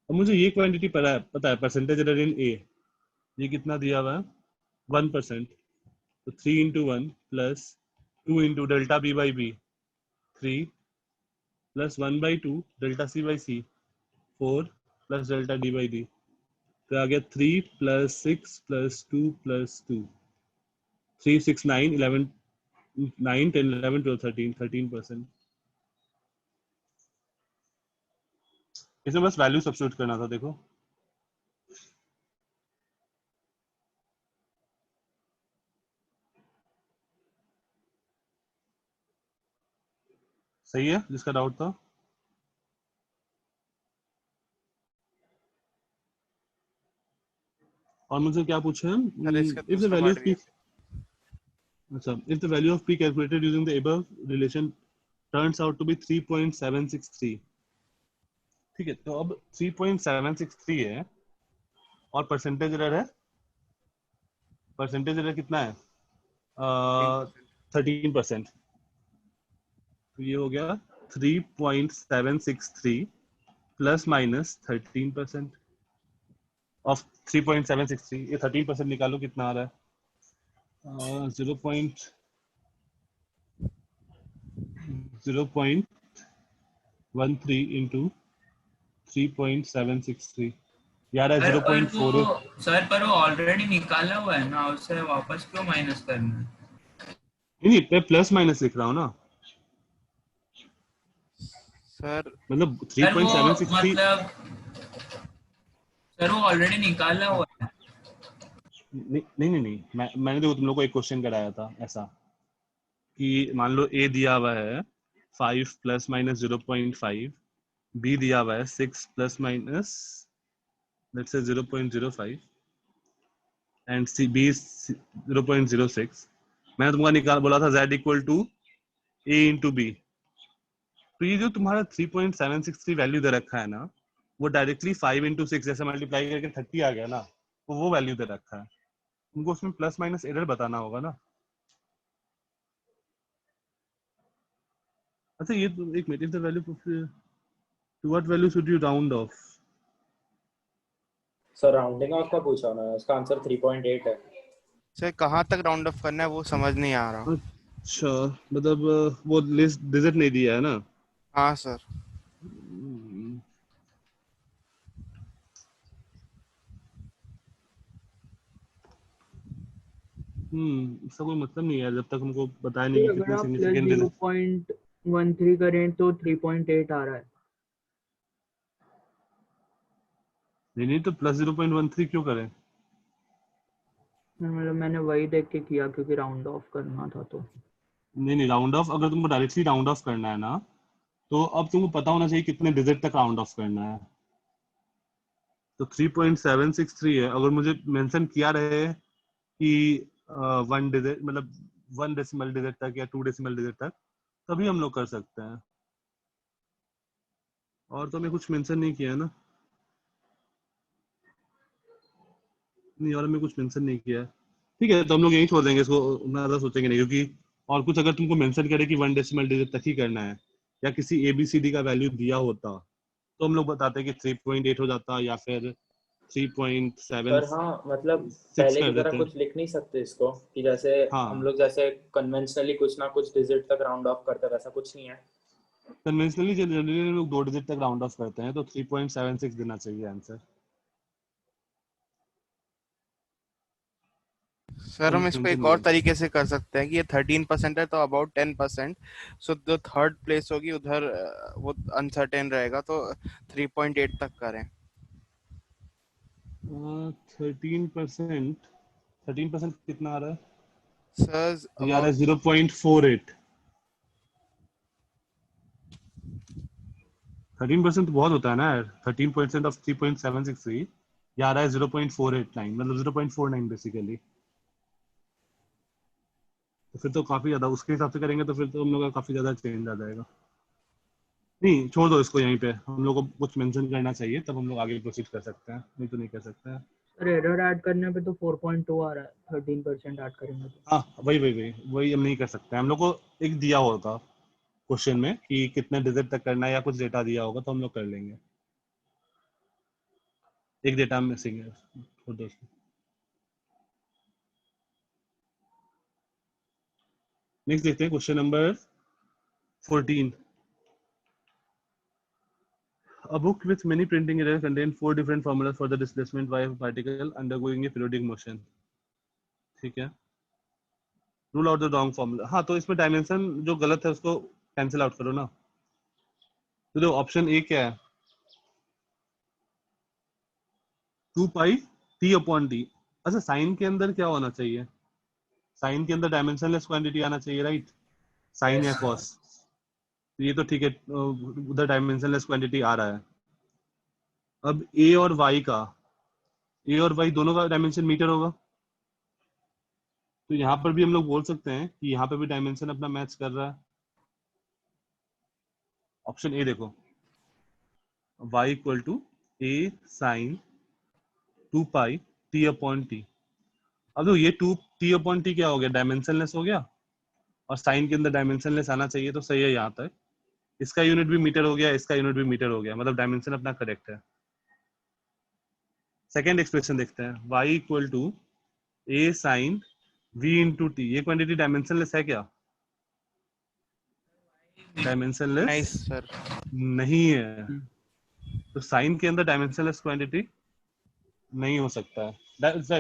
Speaker 1: अब मुझे ये क्वांटिटी पता है परसेंटेज एरर इन A, ये कितना दिया हुआ है 1%, तो 3 into 1 plus 2 into delta B by B 3 plus 1 by 2 delta C by C 4 plus delta D by D, तो आ गया 3 plus 6 plus 2 plus 2, 3 6 9 11 9 10 11 12 13 13%। इसमें बस वैल्यू सब्स्टिट्यूट करना था। देखो सही है जिसका डाउट था। और मुझे क्या पूछे हैं,
Speaker 2: सर इसका
Speaker 1: इफ द
Speaker 2: दूसरा
Speaker 1: वैल्यू
Speaker 2: पार्ट
Speaker 1: ऑफ
Speaker 2: भी
Speaker 1: P,
Speaker 2: है।
Speaker 1: अच्छा, if the value of P calculated using the above relation turns out to be 3.763, ठीक है, तो अब 3.763 है और परसेंटेज एरर है, परसेंटेज एरर कितना है 13%, तो ये हो गया 3.763 प्लस माइनस 13% ऑफ 3.763, ये 13% निकालो कितना आ रहा है 0.13 इंटू 3.763, यार है
Speaker 4: सर पर
Speaker 1: 0.48।
Speaker 4: वो ऑलरेडी निकाला हुआ है ना, उससे वापस क्यों माइनस करना है?
Speaker 1: नहीं मैं प्लस माइनस लिख रहा हूँ ना,
Speaker 2: सर
Speaker 1: मतलब
Speaker 4: सर वो
Speaker 1: 3.763।
Speaker 4: मतलब सर वो ऑलरेडी निकाला हुआ है।
Speaker 1: नहीं मैंने देखो तुम लोग को एक क्वेश्चन कराया था ऐसा कि मान लो A दिया हुआ है 5 प्लस माइनस 0.5, B दिया हुआ है 6 plus minus let's say 0.05, and C B 0.06. मैंने तुमको बोला था z equal to a into b. तो ये जो तुम्हारा 3.763 वैल्यू दे रखा है ना, वो डायरेक्टली 5 इंटू 6 जैसे मल्टीप्लाई करके 30 आ गया ना, तो वो वैल्यू दे रखा है. तुमको उसमें प्लस माइनस एरर बताना होगा ना. अच्छा ये तो एक minute, if the value to what value should you round off?
Speaker 6: Sir rounding off का पूछा उन्होंने, उसका आंसर 3.8 है.
Speaker 2: सर कहाँ तक राउंड ऑफ करना है वो समझ नहीं आ रहा.
Speaker 1: अच्छा मतलब वो लिस्ट डिजिट नहीं दिया है ना.
Speaker 2: हाँ सर.
Speaker 1: इसका कोई मतलब नहीं है जब तक हमको बताया नहीं कि
Speaker 9: अगर
Speaker 1: कितने
Speaker 9: आप
Speaker 1: सिग्निफिकेंट
Speaker 9: प्लस
Speaker 1: डिजिट.
Speaker 9: 0.13 करें तो 3.8 आ रहा है.
Speaker 1: नहीं तो प्लस 0.13 क्यों करें?
Speaker 9: मतलब मैंने वही देख के किया क्योंकि राउंड ऑफ करना था. तो
Speaker 1: नहीं राउंड ऑफ अगर तुमको डायरेक्टली राउंड ऑफ करना है ना, तो अब तुमको पता होना चाहिए कितने डिजिट तक राउंड ऑफ करना है. तो 3.763 है. अगर मुझे मेंशन किया रहे कि 1 डिजिट मतलब 1 डेसिमल डिजिट तक या 2 डेसिमल डिजिट तक, तभी हम लोग कर सकते हैं. और तो मैं कुछ मेंशन नहीं किया है ना. नहीं और मैं कुछ मेंशन नहीं किया है. ठीक है तो हम लोग यही छोड़ देंगे इसको, ज्यादा सोचेंगे नहीं. क्योंकि और कुछ अगर तुमको मेंशन करे कि 1 डेसिमल डिजिट तक ही करना है या किसी ABCD का वैल्यू दिया होता, तो हम लोग बताते कि 3.8 हो जाता या फिर 3.7
Speaker 6: पर हाँ मतलब
Speaker 1: 6
Speaker 6: पहले की
Speaker 1: कर
Speaker 6: तरह
Speaker 1: देते.
Speaker 6: कुछ लिख नहीं सकते इसको कि जैसे हम
Speaker 1: हाँ
Speaker 6: लोग जैसे कन्वेंशनली कुछ ना कुछ डिजिट तक राउंड ऑफ करते, वैसा कुछ नहीं है.
Speaker 1: कन्वेंशनली जनरली लोग 2 डिजिट तक राउंड ऑफ करते हैं, तो 3.76 देना चाहिए आंसर.
Speaker 2: सर
Speaker 1: और
Speaker 2: हम
Speaker 1: कुछ
Speaker 2: इसको
Speaker 1: मेंशन
Speaker 2: एक
Speaker 1: नहीं
Speaker 2: और
Speaker 1: है.
Speaker 2: तरीके से कर सकते हैं कि ये 13% है तो अबाउट 10%. सो जो थर्ड प्लेस होगी उधर वो अनसर्टेन रहेगा तो 3.8 तक करें.
Speaker 1: 13% कितना आ रहा है?
Speaker 2: सर
Speaker 1: ये आ रहा है
Speaker 2: अबाउट
Speaker 1: 0.48. 13% बहुत होता है ना यार. 13% ऑफ 3.763 ये आ रहा है 0.489 मतलब 0.49 बेसिकली. तो फिर तो काफी ज्यादा उसके हिसाब से करेंगे तो फिर तो हम लोग का काफी ज्यादा चेंज आ जाएगा. नहीं छोड़ दो इसको यहीं पे. हम लोग को कुछ मेंशन करना चाहिए तब हम लोग आगे प्रोसीड कर सकते हैं, नहीं तो नहीं कर सकते हैं.
Speaker 9: सर एरर ऐड करने पे तो 4.2 आ रहा है. 13% ऐड करेंगे तो.
Speaker 1: हाँ वही हम नहीं कर सकते. हम लोग को एक दिया होगा क्वेश्चन में कि कितने डिजिट तक करना है या कुछ डेटा दिया होगा तो हम लोग कर लेंगे. एक डेटा मिसिंग है, छोड़ दो उसको. नेक्स्ट देखते हैं question number 14. A book with many printing errors contains 4 different formulas for the displacement y of a particle undergoing a periodic motion. ठीक है. Rule out the wrong formula. हाँ तो इसमें डायमेंशन जो गलत है उसको कैंसिल आउट करो ना. तो जो ऑप्शन ए क्या है? 2 पाई t अपॉन टी. अच्छा साइन के अंदर क्या होना चाहिए? साइन के अंदर डायमेंशनलेस क्वांटिटी आना चाहिए राइट. साइन या कॉस. ये तो ठीक है, उधर डायमेंशनलेस क्वांटिटी आ रहा है. अब ए और वाई दोनों का डायमेंशन मीटर होगा. तो यहाँ पर भी हम लोग बोल सकते हैं कि यहाँ पे भी डायमेंशन अपना मैच कर रहा है. ऑप्शन ए देखो, y equal to a sine 2 pi t upon t. अब देखो ये 2t/t क्या हो गया? डायमेंशनलेस हो गया. और साइन के अंदर डायमेंशनलेस आना चाहिए तो सही है यहाँ तक. इसका यूनिट भी मीटर हो गया, इसका यूनिट भी मीटर हो गया, मतलब डायमेंशन अपना करेक्ट है. सेकेंड एक्सप्रेशन देखते हैं. y equal to a sine v into t. ये क्वांटिटी डायमेंशनलेस है क्या? Dimensionless
Speaker 2: nice sir.
Speaker 1: नहीं है. तो साइन के अंदर डायमेंशनलेस क्वांटिटी नहीं हो सकता है.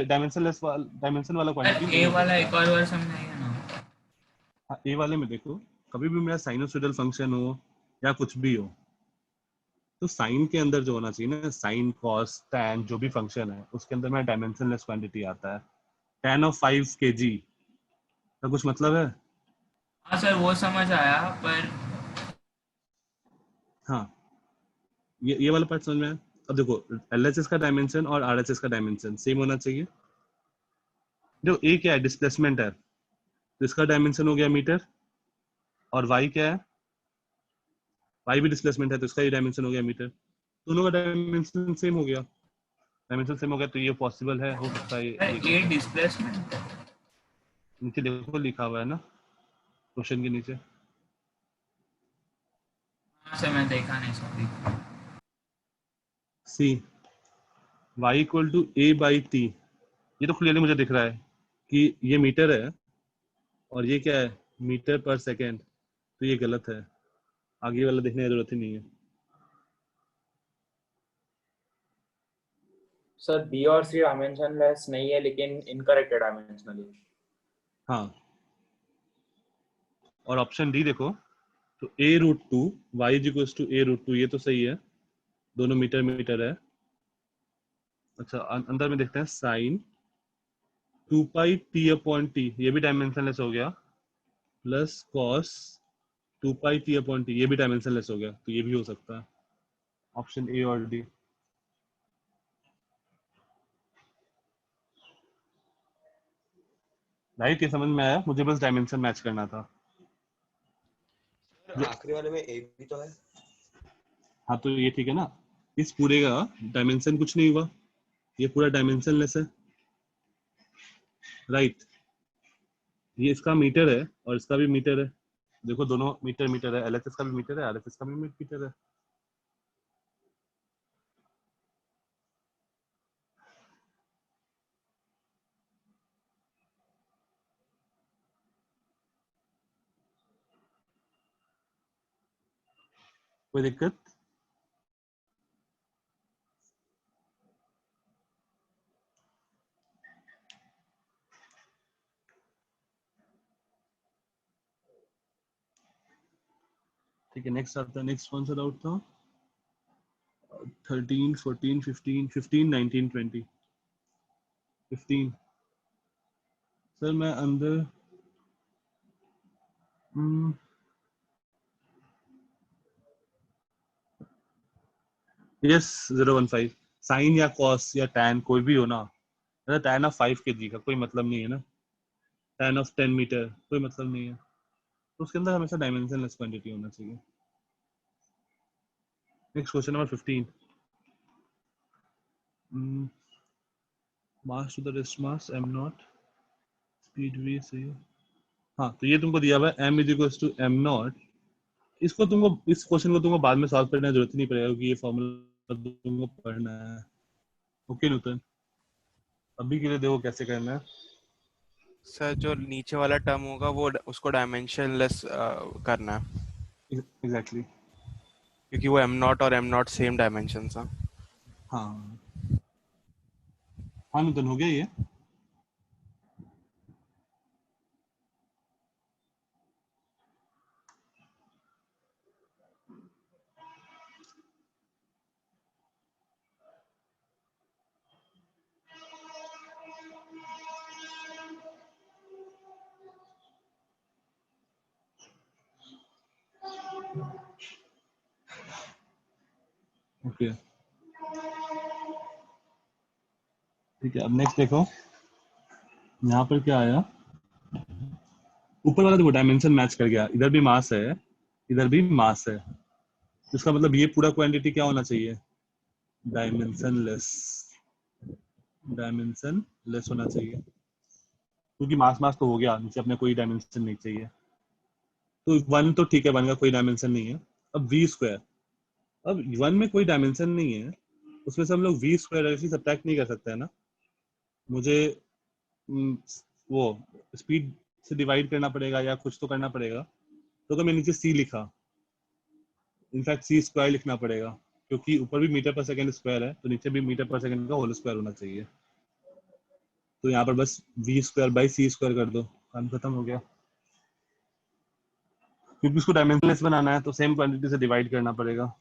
Speaker 1: डायमेंशन वाला क्वांटिटी नहीं
Speaker 4: ए
Speaker 1: हो
Speaker 4: वाला
Speaker 1: सकता
Speaker 4: एक
Speaker 1: है.
Speaker 4: और बार समझाइए ना.
Speaker 1: हाँ, ए वाले में देखो, कभी भी मेरा साइनोसॉइडल फंक्शन हो या कुछ भी हो, तो साइन के अंदर जो होना चाहिए ना, साइन कॉस टैन जो भी फंक्शन है उसके अंदर मेरा डायमेंशनलेस क्वांटिटी आता है. tan ऑफ 5 kg का कुछ मतलब है?
Speaker 4: हाँ सर वो समझ आया पर
Speaker 1: हाँ ये वाला पार्ट समझ में आया. अब देखो LHS का डायमेंशन और RHS का डायमेंशन सेम होना चाहिए. जो ए क्या है, डिस्प्लेसमेंट है, तो इसका डायमेंशन हो गया मीटर, और वाई क्या है, वाई भी डिस्प्लेसमेंट है, तो इसका ही डायमेंशन हो गया मीटर, दोनों का डायमेंशन सेम हो गया, डायमेंशन सेम हो गया, तो ये पॉसिबल है, हो सकता है ये
Speaker 4: ए डिस्प्लेसमेंट
Speaker 1: नीचे देखो लिखा हुआ है ना क्वेश्चन के नीचे।
Speaker 4: से मैं देखा नहीं, sorry.
Speaker 1: C y equal to a by t, ये तो क्लियरली मुझे दिख रहा है कि ये मीटर है और ये क्या है, मीटर पर सेकेंड, तो ये गलत है, आगे वाला देखने की जरूरत ही नहीं है।
Speaker 6: सर बी और सी डायमेंशनलेस नहीं है लेकिन इनकरेक्ट है डायमेंशनली।
Speaker 1: हाँ, और ऑप्शन डी देखो, तो a root to y is equal to a root to, ये तो सही है, दोनों मीटर मीटर है। अच्छा अंदर में देखते हैं sign 2 pi T upon T, ये भी डायमेंशनलेस हो गया, plus cos 2 pi T upon T, ये भी डायमेंशनलेस हो गया, तो ये भी हो सकता है, ऑप्शन ए और डी। राइट, ये समझ में आया, मुझे बस डायमेंशन मैच करना था।
Speaker 8: आखिरी वाले में ए भी तो है।
Speaker 1: हाँ तो ये ठीक है ना, इस पूरे का डायमेंशन कुछ नहीं हुआ, ये पूरा डायमेंशनलेस है, राइट। ये इसका मीटर है और इसका भी मीटर है, देखो दोनों मीटर मीटर है, एलएचएस का भी मीटर है, आरएचएस का भी मीटर है। कोई दिक्कत? ठीक है, नेक्स्ट आता है, नेक्स्ट कौन सा डाउट था? 13 14 15 15 19 20 15। सर मैं अंदर यस 015, साइन या कॉस या टैन कोई भी हो ना, टैन ऑफ 5 kg का कोई मतलब नहीं है ना, टैन ऑफ 10 मीटर कोई मतलब नहीं है, तो उसके अंदर हमेशा डायमेंशनलेस क्वांटिटी होना चाहिए। Next question number 15, mass to the rest mass m not, speed v सही है। हाँ तो ये तुमको दिया हुआ है m is equals to m not, इसको तुमको, इस क्वेश्चन को तुमको बाद में सॉल्व करने की जरूरत नहीं पड़ेगा क्योंकि ये फॉर्मूला तुमको पढ़ना है। ओके नूतन, अभी के लिए देखो कैसे करना है।
Speaker 2: सर जो नीचे वाला टर्म होगा वो उसको डायमेंशनलेस करना है,
Speaker 1: एग्जैक्टली
Speaker 2: क्योंकि वो m नॉट और m नॉट सेम डायमेंशन है।
Speaker 1: हाँ हाँ नूतन हो गया ये। ओके ठीक है, अब नेक्स्ट देखो, यहाँ पर क्या आया, ऊपर वाला देखो डायमेंशन मैच कर गया, इधर भी मास है इधर भी मास है, तो इसका मतलब ये पूरा क्वांटिटी क्या होना चाहिए, डायमेंशनलेस, डायमेंशनलेस होना चाहिए, क्योंकि मास मास तो हो गया, नीचे अपने कोई डायमेंशन नहीं चाहिए, तो वन तो ठीक है, वन का कोई डायमेंशन नहीं है। अब वी स्क्वायर, अब वन में कोई डायमेंशन नहीं है, उसमें से हम लोग वी स्क्वायर ऐसे सब्ट्रैक्ट नहीं कर सकते है ना, मुझे वो स्पीड से डिवाइड करना पड़ेगा या कुछ तो करना पड़ेगा, तो मैं नीचे सी लिखा, इनफैक्ट सी स्क्वायर लिखना पड़ेगा, क्योंकि ऊपर भी मीटर पर सेकंड स्क्वायर है, तो नीचे भी मीटर पर सेकंड का होल स्क्वायर होना चाहिए, तो यहाँ पर बस v square by c square कर दो, काम खत्म हो गया, क्योंकि उसको डायमेंशनलेस बनाना है तो सेम क्वांटिटी से डिवाइड करना पड़ेगा।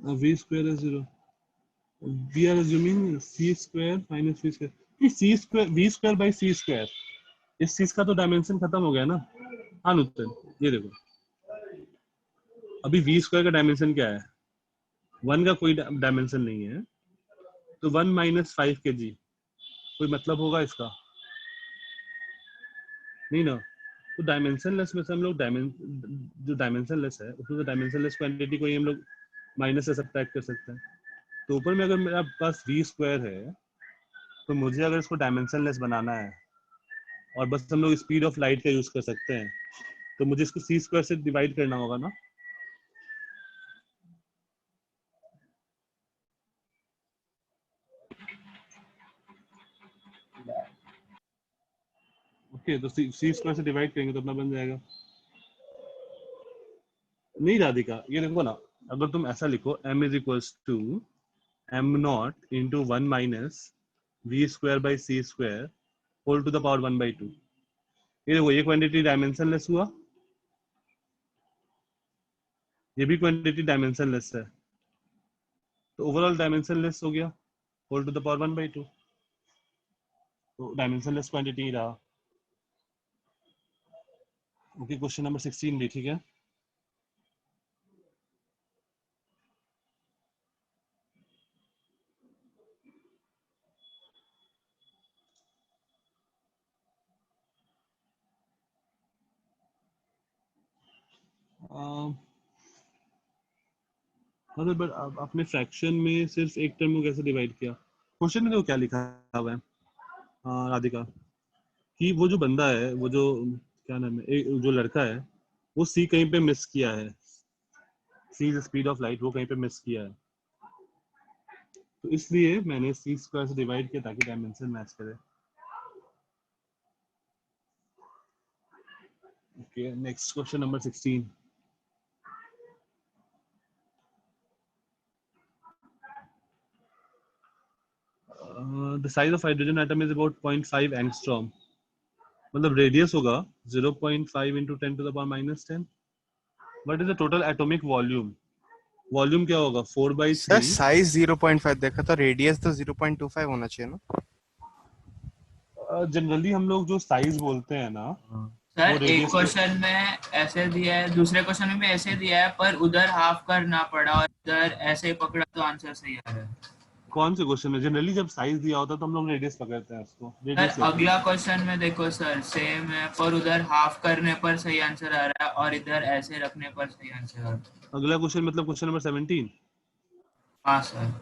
Speaker 1: V square is 0. We are assuming C square minus V square. C square V square by C square. इस चीज का तो डायमेंशन खत्म हो गया ना। हाँ नुतन, ये देखो अभी V स्क्वायर का डायमेंशन क्या है? 1 का कोई डायमेंशन नहीं है, तो 1 माइनस 5 kg कोई मतलब होगा इसका? नहीं ना। तो डायमेंशनलेस में से हम लोग जो डायमेंशनलेस है उसमें से डायमेंशनलेस क्वांटिटी को ही हम लोग माइनस से सब्ट्रैक्ट कर सकते हैं। तो ऊपर में अगर मेरा पास V स्क्वायर है तो मुझे अगर इसको डायमेंशनलेस बनाना है और बस हम लोग स्पीड ऑफ लाइट का यूज कर सकते हैं, तो मुझे इसको C स्क्वायर से डिवाइड करना होगा ना। ओके, तो C स्क्वायर से डिवाइड करेंगे तो अपना बन जाएगा। नहीं राधिका, ये देखो ना, अगर तुम ऐसा लिखो m is equals to m not into 1 minus V square by C square whole to the power 1/2। ये देखो, ये क्वांटिटी डायमेंशनलेस हुआ, ये भी क्वांटिटी डायमेंशनलेस है, तो ओवरऑल डायमेंशनलेस हो गया होल टू द पावर 1/2। तो डायमेंशनलेस क्वांटिटी ही रहा। ओके, क्वेश्चन नंबर 16 भी ठीक है। मतलब बट आपने फ्रैक्शन में सिर्फ एक टर्म को कैसे डिवाइड किया? क्वेश्चन में देखो क्या लिखा हुआ है राधिका, कि वो जो बंदा है, वो जो क्या नाम है, जो लड़का है, वो सी कहीं पे मिस किया है। See the speed of light, वो कहीं पे मिस किया है, तो इसलिए मैंने सी स्क्वायर से डिवाइड किया ताकि डायमेंशन मैच करे। Okay, next question number 16। The size of hydrogen atom is about 0.5 angstrom. मतलब रेडियस होगा 0.5 into 10 to the power minus 10. What is the total atomic volume? Volume क्या होगा? 4/3।
Speaker 2: सर साइज 0.5 देखा तो रेडियस तो 0.25 होना चाहिए ना।
Speaker 1: जनरली हम लोग जो साइज बोलते हैं ना,
Speaker 4: सर एक क्वेश्चन में ऐसे दिया है, दूसरे क्वेश्चन में भी ऐसे दिया है, पर उधर हाफ करना पड़ा और इधर ऐसे पकड़ा तो आंसर सही आ रहा है।
Speaker 1: कौन से क्वेश्चन में? जनरली जब साइज दिया होता है तो हम लोग रेडियस पकड़ते हैं उसको।
Speaker 4: सर अगला क्वेश्चन में देखो सर सेम है, पर उधर हाफ करने पर सही आंसर आ रहा है और इधर ऐसे रखने पर सही आंसर आ रहा है।
Speaker 1: अगला क्वेश्चन मतलब क्वेश्चन नंबर 17।
Speaker 4: हाँ sir.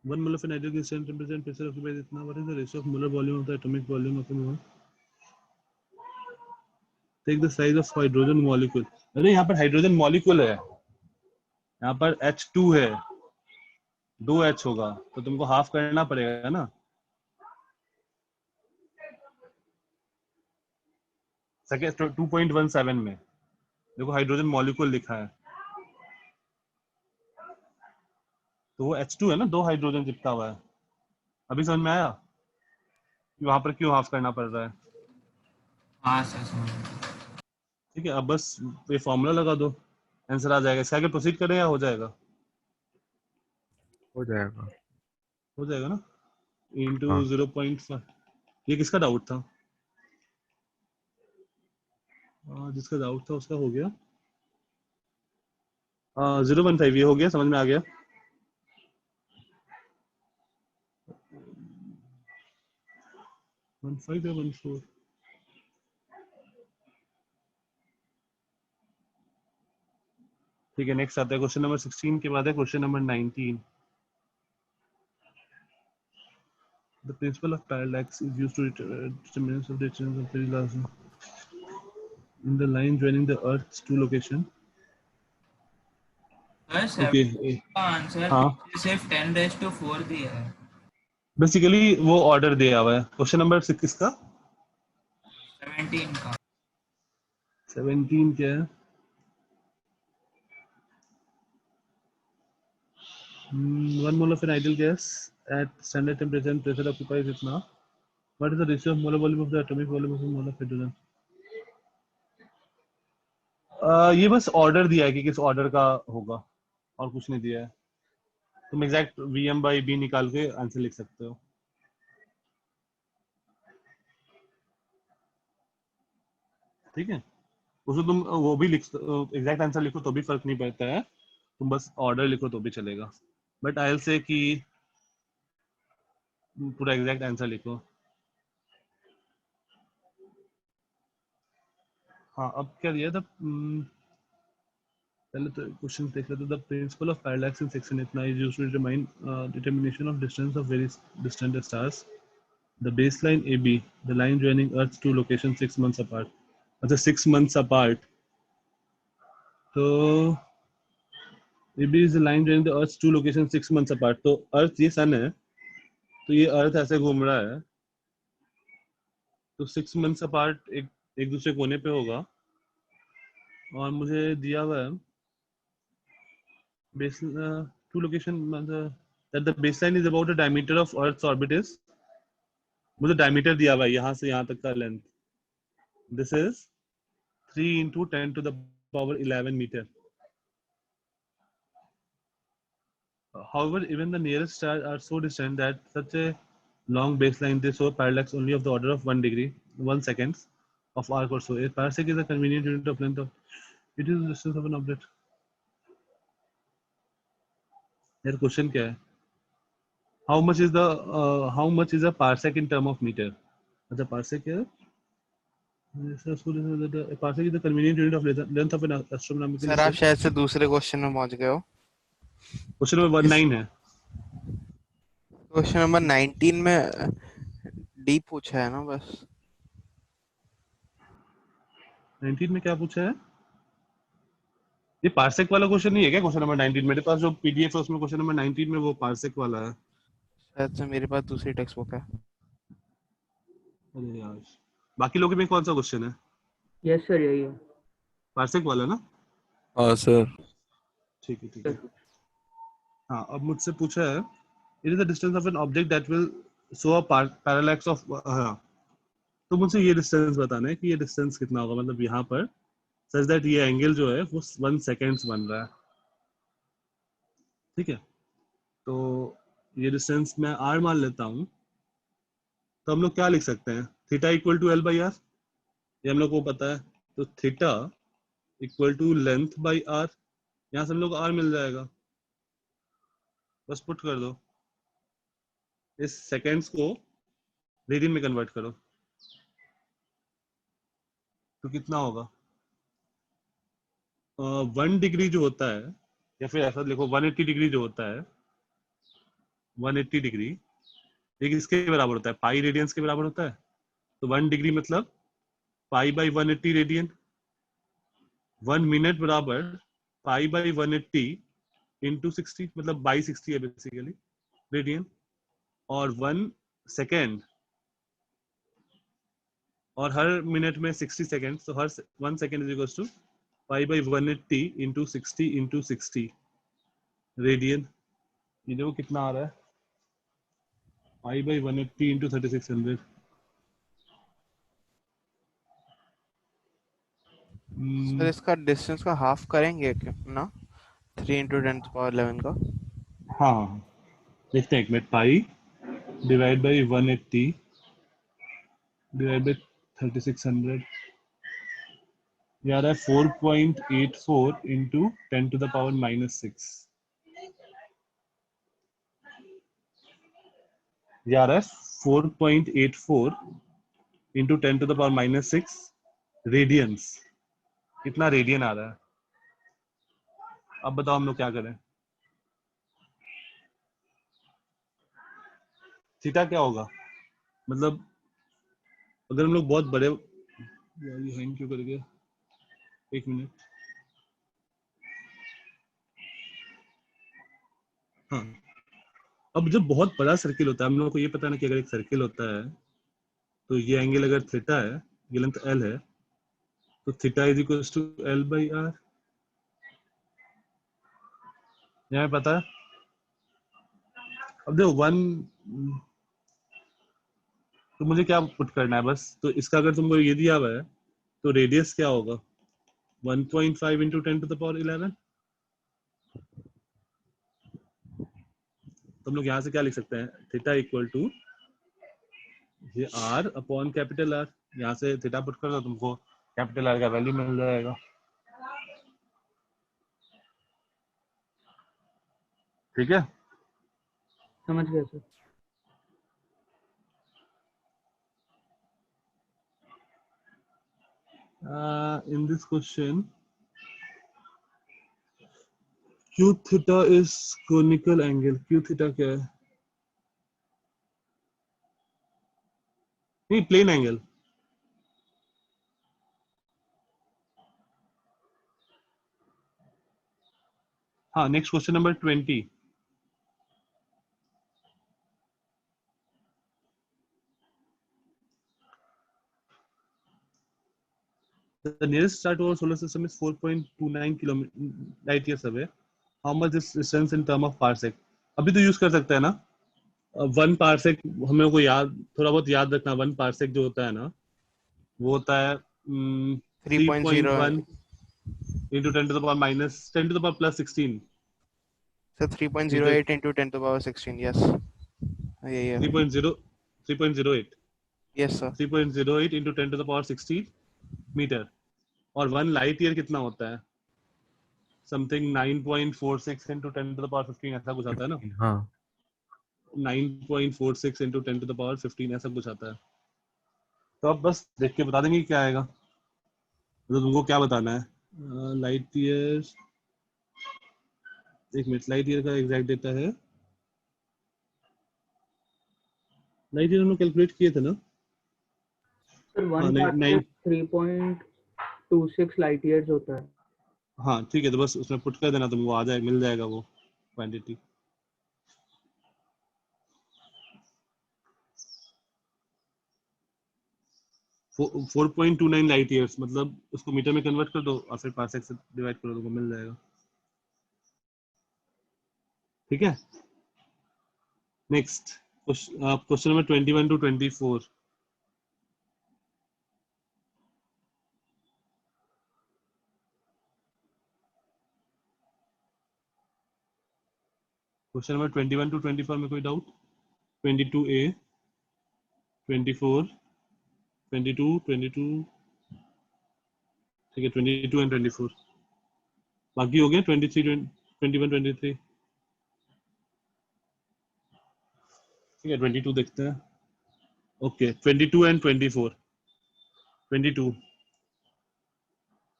Speaker 1: 1 mole of an ideal gas temperature and pressure occupies इतना। What is the ratio of molar volume of the atomic volume of a mole? Take the size of hydrogen molecule. अरे यहाँ पर हाइड्रोजन मॉलिक्यूल है, यहाँ पर H2 है, 2H होगा, तो तुमको हाफ करना पड़ेगा ना। सेकंड 2.17 में देखो हाइड्रोजन मॉलिक्यूल लिखा है, तो वो H2 है ना, 2 हाइड्रोजन चिपका हुआ है। अभी समझ में आया कि वहां पर क्यों हाफ करना पड़ रहा है?
Speaker 4: हाँ सर।
Speaker 1: ठीक है, अब बस ये फॉर्मूला लगा दो, आंसर आ जाएगा। इसके आगे प्रोसीड करें या हो जाएगा?
Speaker 2: हो जाएगा,
Speaker 1: हो जाएगा ना। इंटू 0.5। ये किसका डाउट था? जिसका डाउट था उसका हो गया। 0.5 ये हो गया, समझ में आ गया। वन फाइव या 1.4? ठीक है, नेक्स्ट आता है क्वेश्चन नंबर 16 के बाद है question number 19। The principle of parallax is used to determine the distance of very large in the line joining the Earth's two locations.
Speaker 4: Okay. का आंसर सिर्फ 10⁴ दिया है।
Speaker 1: बेसिकली वो ऑर्डर दिया हुआ है। क्वेश्चन नंबर 6 किसका?
Speaker 4: 17 का।
Speaker 1: 17 क्या है? 1 mole of an ideal gas at standard temperature and pressure occupies इतना। What is the ratio of molar volume of the atomic volume of a mole of hydrogen? ये बस ऑर्डर दिया है कि किस ऑर्डर का होगा। और कुछ नहीं दिया है। तुम एग्जैक्ट VM/b निकाल के आंसर लिख सकते हो। ठीक है, उसमें तुम वो भी लिख एग्जैक्ट आंसर लिखो तो भी फर्क नहीं पड़ता है, तुम बस ऑर्डर लिखो तो भी चलेगा, बट आई विल से कि पूरा एग्जैक्ट आंसर लिखो। हाँ, अब क्या दिया था? पहले तो क्वेश्चन देख लेते। The principle of parallax in section इतना is used to determine determination of distance of very distant stars. The baseline AB, the line joining Earth's two locations 6 months apart. अच्छा, 6 months apart, तो AB is the line joining the Earth's two locations 6 months apart. तो अर्थ ये सन है, तो ये अर्थ ऐसे घूम रहा है, तो 6 months apart एक दूसरे कोने पे होगा। और मुझे दिया हुआ है base to location that the baseline is about the diameter of Earth's orbit is, मुझे डायमीटर दिया हुआ है यहाँ से यहाँ तक का length, this is 3 × 10⁻11 meter. However, even the nearest stars are so distant that such a long baseline they show parallax only of the order of 1 degree 1 seconds of arc or so. A parsec is a convenient unit of length of, it is the distance of an object. यार क्वेश्चन क्या है? How much is a parsec in term of meter? अच्छा, parsec क्या है? A parsec is the convenient unit of length of an astronomical.
Speaker 2: Sir आप शायद से दूसरे क्वेश्चन में पहुंच गए हो।
Speaker 1: क्वेश्चन नंबर 19 है।
Speaker 2: क्वेश्चन नंबर 19 में डी पूछा है ना बस।
Speaker 1: 19 में क्या पूछा है? ये पार्सेक वाला क्वेश्चन नहीं है क्या? क्वेश्चन नंबर 19 मेरे पास जो PDF है उसमें क्वेश्चन नंबर 19 में वो पार्सेक वाला है।
Speaker 2: शायद से मेरे पास दूसरी टेक्स्ट बुक है।
Speaker 1: अरे यार, बाकी लोगों में कौन सा क्वेश्चन है?
Speaker 9: यस सर, यही है।
Speaker 1: पार्सेक वाला ना?
Speaker 7: हाँ सर।
Speaker 1: ठीक है, ठीक है। हाँ, अब मुझसे पूछा है it is the distance of an object that will show a parallax of, हाँ, तो मुझे ये डिस्टेंस बताना है कि ये डिस्टेंस कितना होगा, मतलब यहाँ पर सच दैट ये एंगल जो है वो 1 सेकेंड्स बन रहा है। ठीक है, तो ये डिस्टेंस मैं r मान लेता हूँ, तो हम लोग क्या लिख सकते हैं? थीटा इक्वल टू L/r, ये हम लोग को पता है, तो theta equal to length by r, यहाँ से हम लोग r मिल जाएगा, बस पुट कर दो, इस सेकेंड्स को रेडियन में कन्वर्ट करो, तो कितना होगा? 1 डिग्री जो होता है, या फिर ऐसा लिखो 180 डिग्री जो होता है, 180 डिग्री एक इसके बराबर होता है, पाई रेडियंस के बराबर होता है। तो 1 डिग्री मतलब पाई बाई 180 रेडियन। 1 मिनट बराबर पाई बाई 180 इंटू 60, मतलब बाई 60 है बेसिकली रेडियन। और 1 सेकेंड, और हर मिनट में 60 सेकेंड, तो हर 1 second is equal to pi by 180 into 60 radian. ये देखो कितना आ रहा है, पाई बाई 180 इंटू 3600।
Speaker 2: सर इसका डिस्टेंस का हाफ करेंगे क्या ना? 3 × 10⁻11 का।
Speaker 1: हाँ, देखते हैं एक minute. Pi divide by 180 divide by 3600, ये आ रहा है 4.84 इंटू 10⁻⁻6। ये आ रहा है 4.84 इंटू 10⁻⁻6 रेडियंस। कितना रेडियन आ रहा है? अब बताओ हम लोग क्या करें? थीटा क्या होगा? मतलब अगर हम लोग बहुत बड़े, यार ये हैंग क्यों कर गया? एक मिनट। हाँ, अब जब बहुत बड़ा सर्किल होता है, हम लोगों को ये पता है ना कि अगर एक सर्किल होता है तो ये एंगल अगर थीटा है, ये लेंथ L है, तो theta is equal to L/r। यहाँ पता है? अब देखो 1, तो मुझे क्या पुट करना है बस, तो इसका अगर तुमको ये दिया हुआ है तो रेडियस क्या होगा? 1.5 इंटू 10⁻11। तो हम लोग यहाँ से क्या लिख सकते हैं, थीटा इक्वल टू ये आर अपॉन कैपिटल आर, यहाँ से थीटा पुट कर दो तुमको कैपिटल आर का वैल्यू मिल जाएगा। ठीक है,
Speaker 9: समझ गया sir.
Speaker 1: in this question q theta is conical angle, q theta क्या है, नहीं प्लेन एंगल, हाँ। Next question number 20, the nearest star to our solar system is 4.29 kilometer light years away. How much is distance in term of parsec? अभी तो यूज कर सकते हैं ना, 1 पार्सेक हमें को याद, थोड़ा बहुत याद रखना। 1 पार्सेक जो होता है ना, वो होता है 3.1 into 10 to the power minus 10 to the power plus 16.
Speaker 2: So 3.08 into 10 to the power 16. Yes. Yeah.
Speaker 1: 3.08.
Speaker 2: Yes sir.
Speaker 1: 3.08 into 10 to the power 16 metre. और 1 लाइट ईयर कितना होता है, something 9.46 into 10 to the power 15 ऐसा कुछ आता है ना।
Speaker 7: हाँ
Speaker 1: 9.46 into 10 to the power 15 ऐसा कुछ आता है। तो आप बस देख के बता देंगे क्या आएगा। तो तुमको क्या बताना है, लाइट ईयर, एक मिनट, लाइट ईयर का एग्जैक्ट डेटा है, लाइट ईयर हमने कैलकुलेट किए थे ना
Speaker 9: सर 1 पार्सेक 3.26 लाइट ईयर्स होता है।
Speaker 1: हाँ ठीक है, तो बस उसमें पुट कर देना, तुमको आ जाए, मिल जाएगा वो क्वांटिटी। वो 4.29 लाइट ईयर्स, मतलब उसको मीटर में कन्वर्ट कर दो और फिर पार्सेक से डिवाइड करो, तुमको मिल जाएगा। ठीक है, next question number 21 to 24। Question number 21 to 24 में कोई डाउट? 22A, 24, 22, ठीक है, 22 एंड 24 बाकी हो गया। 23, 21, 23, ठीक है। 22 देखते हैं। Okay, 22 and 24। 22,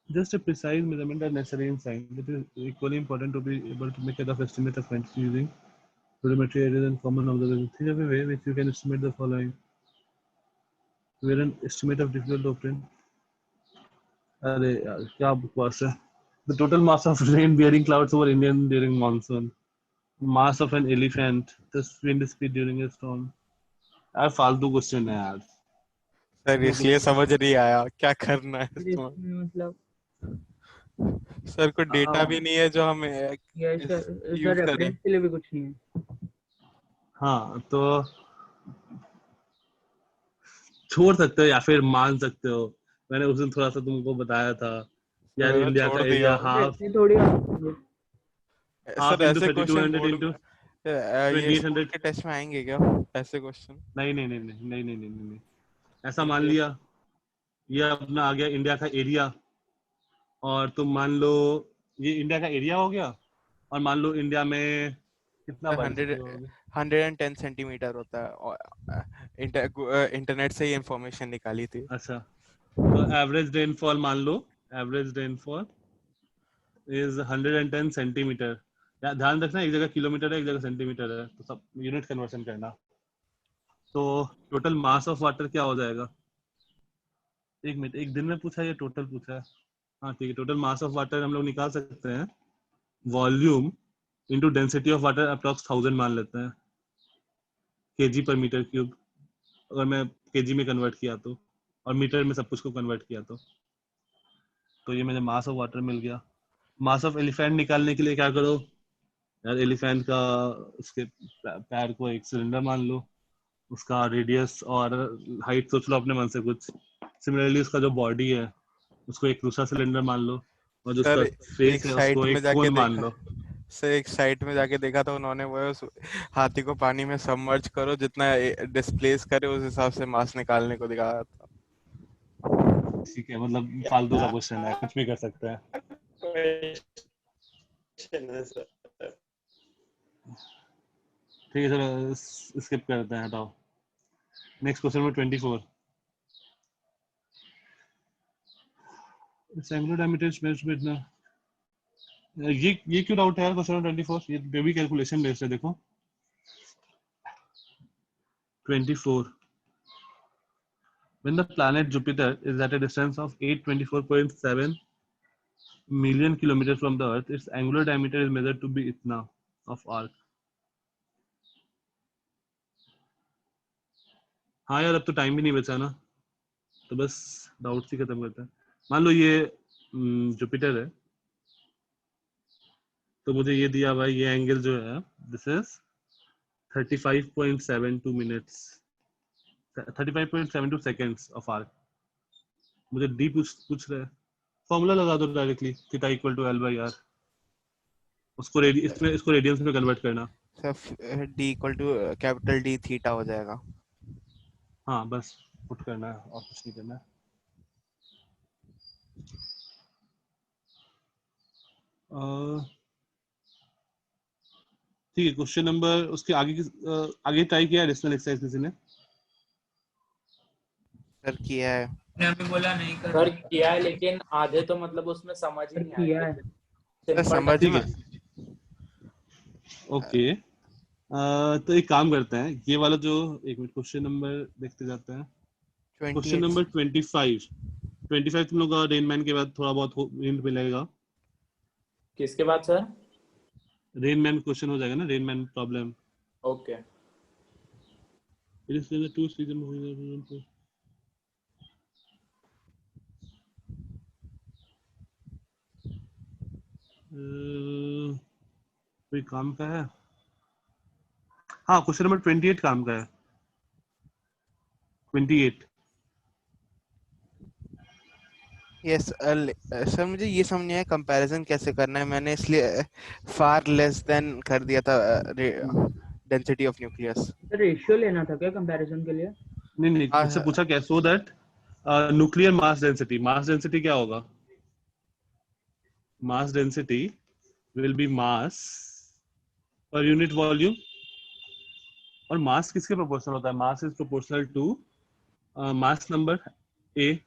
Speaker 1: just a precise measurement are necessary in science. It is equally important to be able to make a rough estimate of quantity using volumetry areas and common observations. Think of a way which you can estimate the following. Where an estimate of difficult to obtain. अरे यार क्या बकवास है। The total mass of rain-bearing clouds over India during monsoon. Mass of an elephant. The wind speed during a storm. यार फालतू क्वेश्चन है यार।
Speaker 2: सर इसलिए समझ नहीं आया क्या करना है इसमें।
Speaker 9: इसमें मतलब
Speaker 2: सर को डेटा भी नहीं है जो हमें
Speaker 9: सर
Speaker 2: यूज करें।
Speaker 9: रेफरेंस के लिए भी कुछ नहीं है।
Speaker 1: हाँ तो छोड़ सकते हो या फिर मान सकते हो। मैंने उस दिन थोड़ा सा तुमको बताया था यार, इंडिया का एरिया हाफ
Speaker 9: थोड़ी
Speaker 2: सर ऐसे क्वेश्चन
Speaker 1: 3200 into
Speaker 2: ये
Speaker 1: 2800
Speaker 2: के टेस्ट में आएंगे क्या ऐसे क्वेश्चन?
Speaker 1: नहीं, ऐसा मान लिया ये अपना आ गया इंडिया का एरिया, और तुम मान लो ये इंडिया का एरिया हो गया, और मान लो इंडिया में कितना
Speaker 2: 110 सेंटीमीटर होता है। इंटरनेट से ही इंफॉर्मेशन निकाली थी।
Speaker 1: अच्छा, तो एवरेज रेनफॉल मान लो, एवरेज रेनफॉल इज 110 सेंटीमीटर। ध्यान रखना एक जगह किलोमीटर है, एक जगह सेंटीमीटर है, तो सब यूनिट कन्वर्शन करना। तो टोटल मास ऑफ वाटर क्या हो जाएगा? एक मिनट, एक दिन में पूछा है या टोटल पूछा है? हाँ ठीक है, टोटल मास ऑफ वाटर हम लोग निकाल सकते हैं, volume into density of water approx 1000 मान लेते हैं, केजी पर मीटर क्यूब, अगर मैं केजी में कन्वर्ट किया तो, और मीटर में सब कुछ को कन्वर्ट किया तो ये मुझे मास ऑफ वाटर मिल गया। मास ऑफ एलिफेंट निकालने के लिए क्या करो यार, एलिफेंट का उसके पैर को एक सिलेंडर मान लो, उसका रेडियस और हाइट सोच लो अपने मन से कुछ। सिमिलरली उसका जो बॉडी है उसको एक दूसरा सिलेंडर मान लो, और जो उसका फेस है उसको एक कोन मान लो।
Speaker 2: से एक साइट में जाके देखा था उन्होंने, वो है, उस हाथी को पानी में सबमर्ज करो, जितना डिस्प्लेस करे उस हिसाब से मास निकालने को दिखाया था।
Speaker 1: ठीक है, मतलब फालतू का क्वेश्चन है, कुछ भी कर सकते हैं। ठीक है चलो स्किप करते हैं, हटाओ। Next question number 24। Angular diameter is measured with ना, ये क्यों डाउट है यार क्वेश्चन नंबर 24? ये बेबी कैलकुलेशन बेस्ड है, देखो 24। When the planet Jupiter is at a distance of 824.7 million kilometers from the Earth, its angular diameter is measured to be itna of arc. हाँ यार, अब तो टाइम भी नहीं बचा ना, तो बस डाउट्स ही खत्म करते हैं। मान लो ये जुपिटर है, तो मुझे ये दिया हुआ है, ये एंगल जो है this is 35.72 minutes, 35.72 seconds of arc. मुझे डी पूछ रहा है, फॉर्मूला लगा दो directly, theta equal to L by R. उसको इसको रेडियंस में कन्वर्ट करना।
Speaker 2: Sir D equal to capital D theta हो जाएगा।
Speaker 1: हाँ बस पुट करना है और कुछ नहीं करना है। ठीक है, क्वेश्चन नंबर उसके आगे ट्राई किया एडिशनल एक्सरसाइज किसी ने?
Speaker 2: सर किया है।
Speaker 4: ने अभी बोला नहीं कर
Speaker 6: सर किया है, लेकिन आधे तो मतलब उसमें समझ ही नहीं
Speaker 9: किया
Speaker 6: आया।
Speaker 9: है।
Speaker 2: सर
Speaker 6: सिंपल
Speaker 2: समझ
Speaker 1: ठीक
Speaker 2: में
Speaker 1: है, ओके। तो एक काम करते हैं, ये वाला जो एक मिनट क्वेश्चन नंबर देखते जाते हैं। क्वेश्चन
Speaker 2: 28
Speaker 1: नंबर 25 तुम लोग का रेनमैन के बाद थोड़ा बहुत हिंट मिलेगा।
Speaker 6: किसके बाद सर?
Speaker 1: रेनमैन क्वेश्चन हो जाएगा ना, rain man problem.
Speaker 6: Okay.
Speaker 1: It is to season. कोई काम का है? हाँ, क्वेश्चन नंबर 28 काम का है, 28।
Speaker 2: यस सर, मुझे ये समझ नहीं आया कंपैरिजन कैसे करना है, मैंने इसलिए फार लेस देन कर दिया था डेंसिटी ऑफ न्यूक्लियस।
Speaker 9: रेशियो लेना था क्या कंपैरिजन के लिए?
Speaker 1: नहीं मुझसे पूछा क्या, so that nuclear mass density क्या होगा? Mass density will be mass per unit volume. और मास किसके प्रोपोर्शनल होता है? Mass is proportional to mass number A.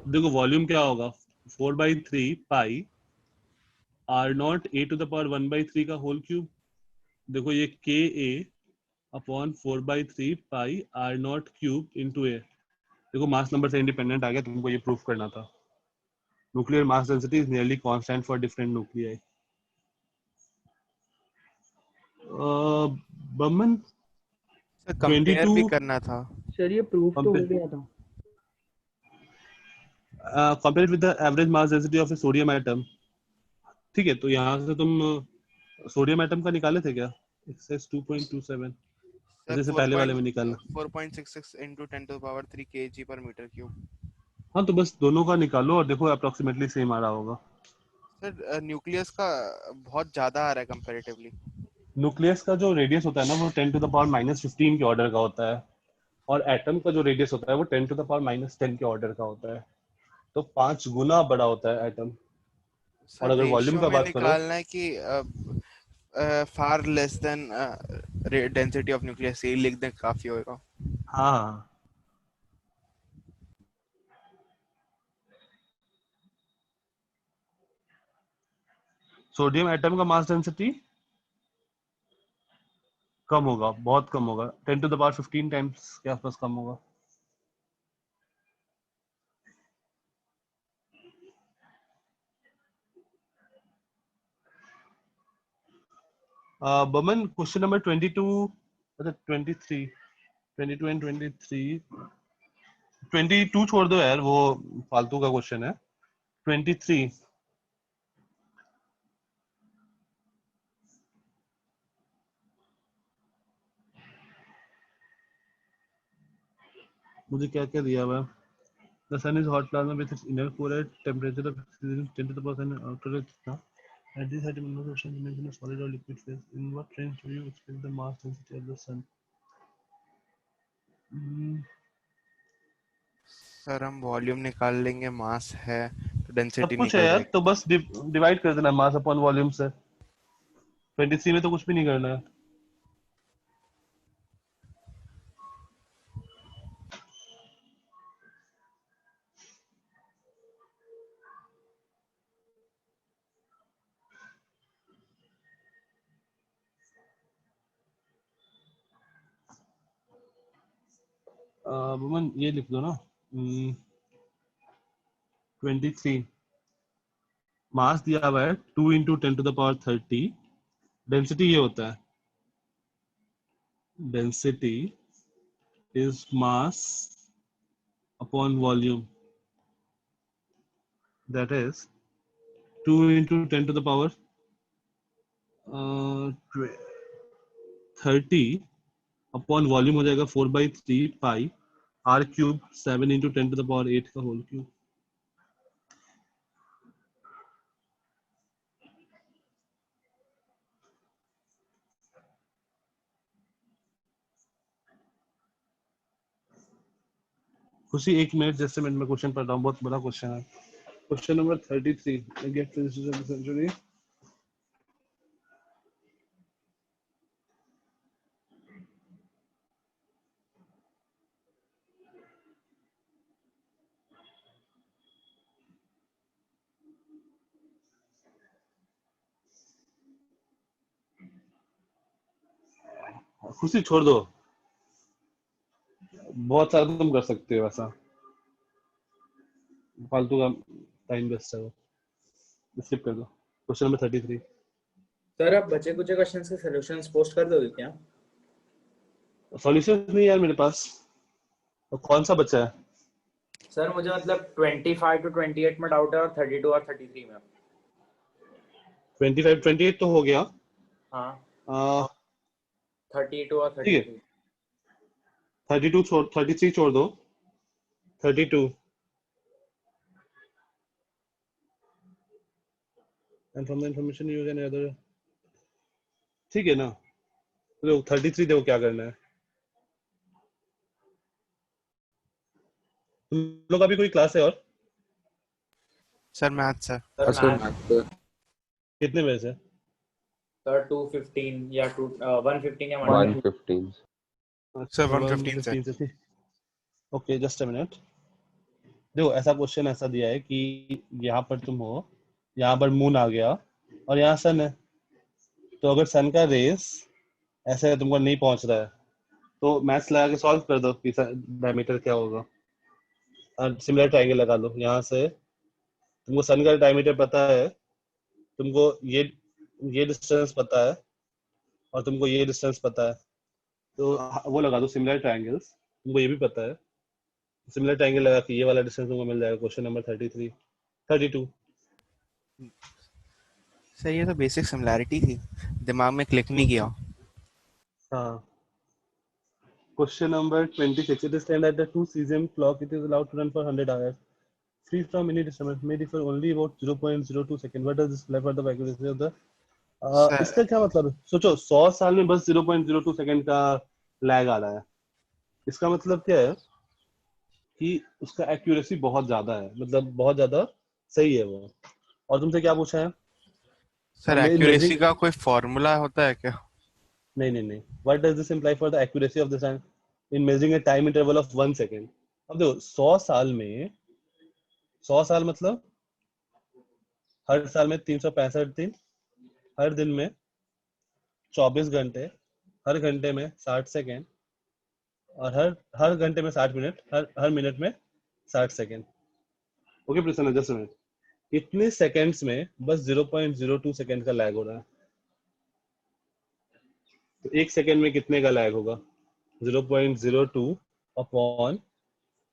Speaker 1: देखो वॉल्यूम क्या होगा, 4/3 pi r naught A to the power 1/3 का होल क्यूब। देखो ये के A upon 4/3 pi r naught cube into A. देखो मास नंबर से इंडिपेंडेंट आ गया, तुमको ये प्रूफ करना था। Nuclear mass density is nearly constant for different nuclei. Boman
Speaker 2: sir compare भी
Speaker 1: 22
Speaker 2: करना था।
Speaker 9: सर ये प्रूफ तो हो गया था।
Speaker 1: Compare with the average mass density of A sodium atom. ठीक है, तो यहाँ से तुम सोडियम एटम का निकाले थे क्या? एक्सएस 2.27 जैसे पहले वाले में निकालना।
Speaker 2: 4.66 into 10 to the power 3 kg per meter cube।
Speaker 1: हाँ तो बस दोनों का निकालो और देखो अप्रोक्सीमेटली सेम आ रहा होगा।
Speaker 2: सर न्यूक्लियस का बहुत ज्यादा आ रहा है कंपैरेटिवली।
Speaker 1: न्यूक्लियस का जो रेडियस होता है ना, वो 10 टू द पावर -15 के ऑर्डर का होता है, और एटम का जो रेडियस होता है वो 10 टू द पावर -10 के ऑर्डर का होता है। तो 5 गुना बड़ा होता है एटम। और
Speaker 2: सर
Speaker 1: अगर वॉल्यूम
Speaker 2: रेशियो
Speaker 1: का
Speaker 2: में
Speaker 1: बात करो,
Speaker 2: निकालना है कि far less than density of nucleus, ये लिख दें काफी होगा।
Speaker 1: हाँ सोडियम एटम का मास डेंसिटी कम होगा, बहुत कम होगा, 10 टू द पावर 15 टाइम्स के आसपास कम होगा। बमन क्वेश्चन नंबर 22, अच्छा 23, 22 एंड 23, 22 छोड़ दो यार, वो फालतू का क्वेश्चन है। 23 मुझे क्या क्या दिया हुआ है? The sun is hot plasma with its inner core at temperature of 10 to the power outer At this item, no question remains in a solid or liquid phase. In what range do you expect the mass density of the sun?
Speaker 2: Sir हम वॉल्यूम निकाल लेंगे, मास है तो
Speaker 1: सब
Speaker 2: डेंसिटी
Speaker 1: कुछ है
Speaker 2: निकल
Speaker 1: यार,
Speaker 2: जाएगी।
Speaker 1: तो बस डिवाइड कर देना मास अपॉन वॉल्यूम से। 23 में तो कुछ भी नहीं करना है। वुमन ये लिख दो ना, 23 मास दिया हुआ है 2 × 10⁻30। डेंसिटी ये होता है, density is mass upon volume, that is 2 × 10⁻30 upon volume हो जाएगा 4/3 पाई r³ 7 × 10⁸ का होल क्यूब। खुशी एक मिनट, जैसे मिनट में क्वेश्चन पढ़ रहा हूँ, बहुत बड़ा क्वेश्चन है। Question number 33, get finishes of the century. खुशी छोड़ दो, बहुत सारा तुम कर सकते हो, ऐसा फालतू का टाइम वेस्ट है वो, स्किप कर दो। Question number 33।
Speaker 6: सर आप बचे कुछ क्वेश्चंस के सॉल्यूशंस पोस्ट कर दोगे क्या?
Speaker 1: सॉल्यूशन नहीं यार मेरे पास, तो कौन सा बचा है?
Speaker 6: सर मुझे मतलब 25 to 28 में डाउट है और 32 और 33 में।
Speaker 1: 25 28 तो हो गया।
Speaker 6: हाँ 32 और
Speaker 1: ठीक है,
Speaker 6: 33।
Speaker 1: 32 छोड़, 33 छोड़ दो, 32 and from the information you can other, ठीक है ना? तो 33 देखो क्या करना है। तुम लोग अभी कोई क्लास है और
Speaker 2: सर मैथ सर।
Speaker 1: कितने बजे से?
Speaker 6: सर 2:15 या 1:15 या
Speaker 8: 1:15
Speaker 2: सर 1:15 से।
Speaker 1: 1:15 से। Okay, just a minute. देखो ऐसा क्वेश्चन ऐसा दिया है कि यहाँ पर तुम हो, यहाँ पर मून आ गया और यहाँ सन है, तो अगर सन का रेस ऐसे तुमको नहीं पहुंच रहा है तो मैथ्स लगा के सॉल्व कर दो कि डायमीटर क्या होगा। सिमिलर ट्रायंगल लगा लो, यहाँ से तुमको सन का डायमीटर पता है, तुमको ये डिस्टेंस पता है और तुमको ये डिस्टेंस पता है, तो वो लगा दो सिमिलर ट्रायंगल्स। तुमको ये भी पता है, सिमिलर ट्रायंगल लगा के ये वाला डिस्टेंस तुमको मिल जाएगा। Question number 33 32।
Speaker 2: सर ये तो बेसिक सिमिलैरिटी थी, दिमाग में क्लिक नहीं किया।
Speaker 1: हाँ, question number 26, it is claimed that the 2 cesium clock it is allowed to run for 100 hours free from any disturbance may differ only about 0.02 second. What does this imply for the accuracy of the
Speaker 2: sir
Speaker 1: इसका क्या मतलब है? सोचो 100 साल में बस 0.02 सेकंड का लैग आ रहा है, इसका मतलब क्या है कि उसका एक्यूरेसी बहुत ज्यादा है, मतलब बहुत ज्यादा सही है वो। और तुमसे क्या पूछा है?
Speaker 2: सर एक्यूरेसी का कोई फॉर्मूला होता है क्या?
Speaker 1: नहीं। What does this imply for the accuracy of the sun in measuring a time interval of 1 second? अब देखो 100 साल में, 100 साल मतलब हर साल में 365 दिन, हर दिन में 24 घंटे, हर घंटे में 60 सेकंड और हर घंटे में 60 मिनट, हर मिनट में 60 सेकंड। ओके प्रसन्न, जस्ट मिनट, इतने सेकंड्स में बस 0.02 सेकंड का लैग हो रहा है, तो एक सेकंड में कितने का लैग होगा? 0.02 अपॉन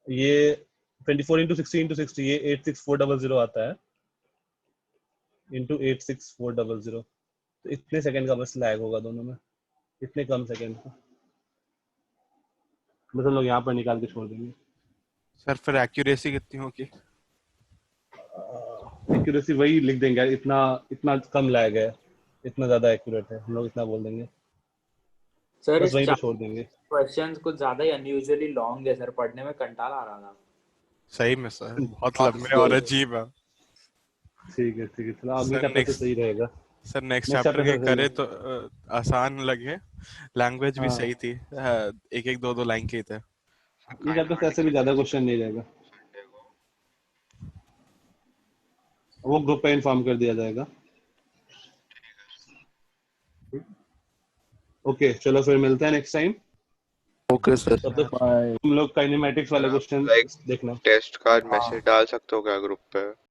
Speaker 1: ये 24 × 60 × 60, ये 86400 आता है, इंटू 86400, तो इतने सेकंड का बस लैग होगा दोनों में, इतने कम सेकंड का। बस हम लोग यहाँ पर निकाल के छोड़ देंगे।
Speaker 2: सर फिर एक्यूरेसी कितनी होगी?
Speaker 1: एक्यूरेसी वही लिख देंगे यार, इतना इतना कम लैग है, इतना ज्यादा एक्यूरेट है, हम लोग इतना बोल देंगे,
Speaker 6: सर
Speaker 1: बस
Speaker 6: इस
Speaker 1: वहीं पे छोड़ देंगे।
Speaker 6: क्वेश्चंस कुछ ज्यादा ही अनयूजुअली लॉन्ग है सर, पढ़ने में कंटाला आ रहा था।
Speaker 2: सही में सर बहुत लंबे और अजीब है।
Speaker 1: ठीक है चलो आगे
Speaker 2: सर
Speaker 1: चैप्टर से
Speaker 2: नेक्स्ट
Speaker 1: सही रहेगा।
Speaker 2: Sir next
Speaker 1: next
Speaker 2: chapter
Speaker 1: chapter
Speaker 2: के
Speaker 1: से सही
Speaker 2: करे
Speaker 1: है।
Speaker 2: तो आसान लगे, लैंग्वेज भी
Speaker 1: हाँ
Speaker 2: सही थी, एक एक दो दो लाइन के ही थे।
Speaker 1: ये चैप्टर से ऐसे भी ज्यादा क्वेश्चन नहीं रहेगा, वो ग्रुप पे इन्फॉर्म कर दिया जाएगा। ओके चलो फिर मिलते हैं नेक्स्ट टाइम।
Speaker 2: Okay sir.
Speaker 1: तब तक तुम लोग काइनेमैटिक्स वाले क्वेश्चन
Speaker 8: लाइक
Speaker 1: देखना।
Speaker 8: टेस्ट का
Speaker 2: हाँ
Speaker 8: मैसेज डाल सकते हो क्या ग्रुप पे?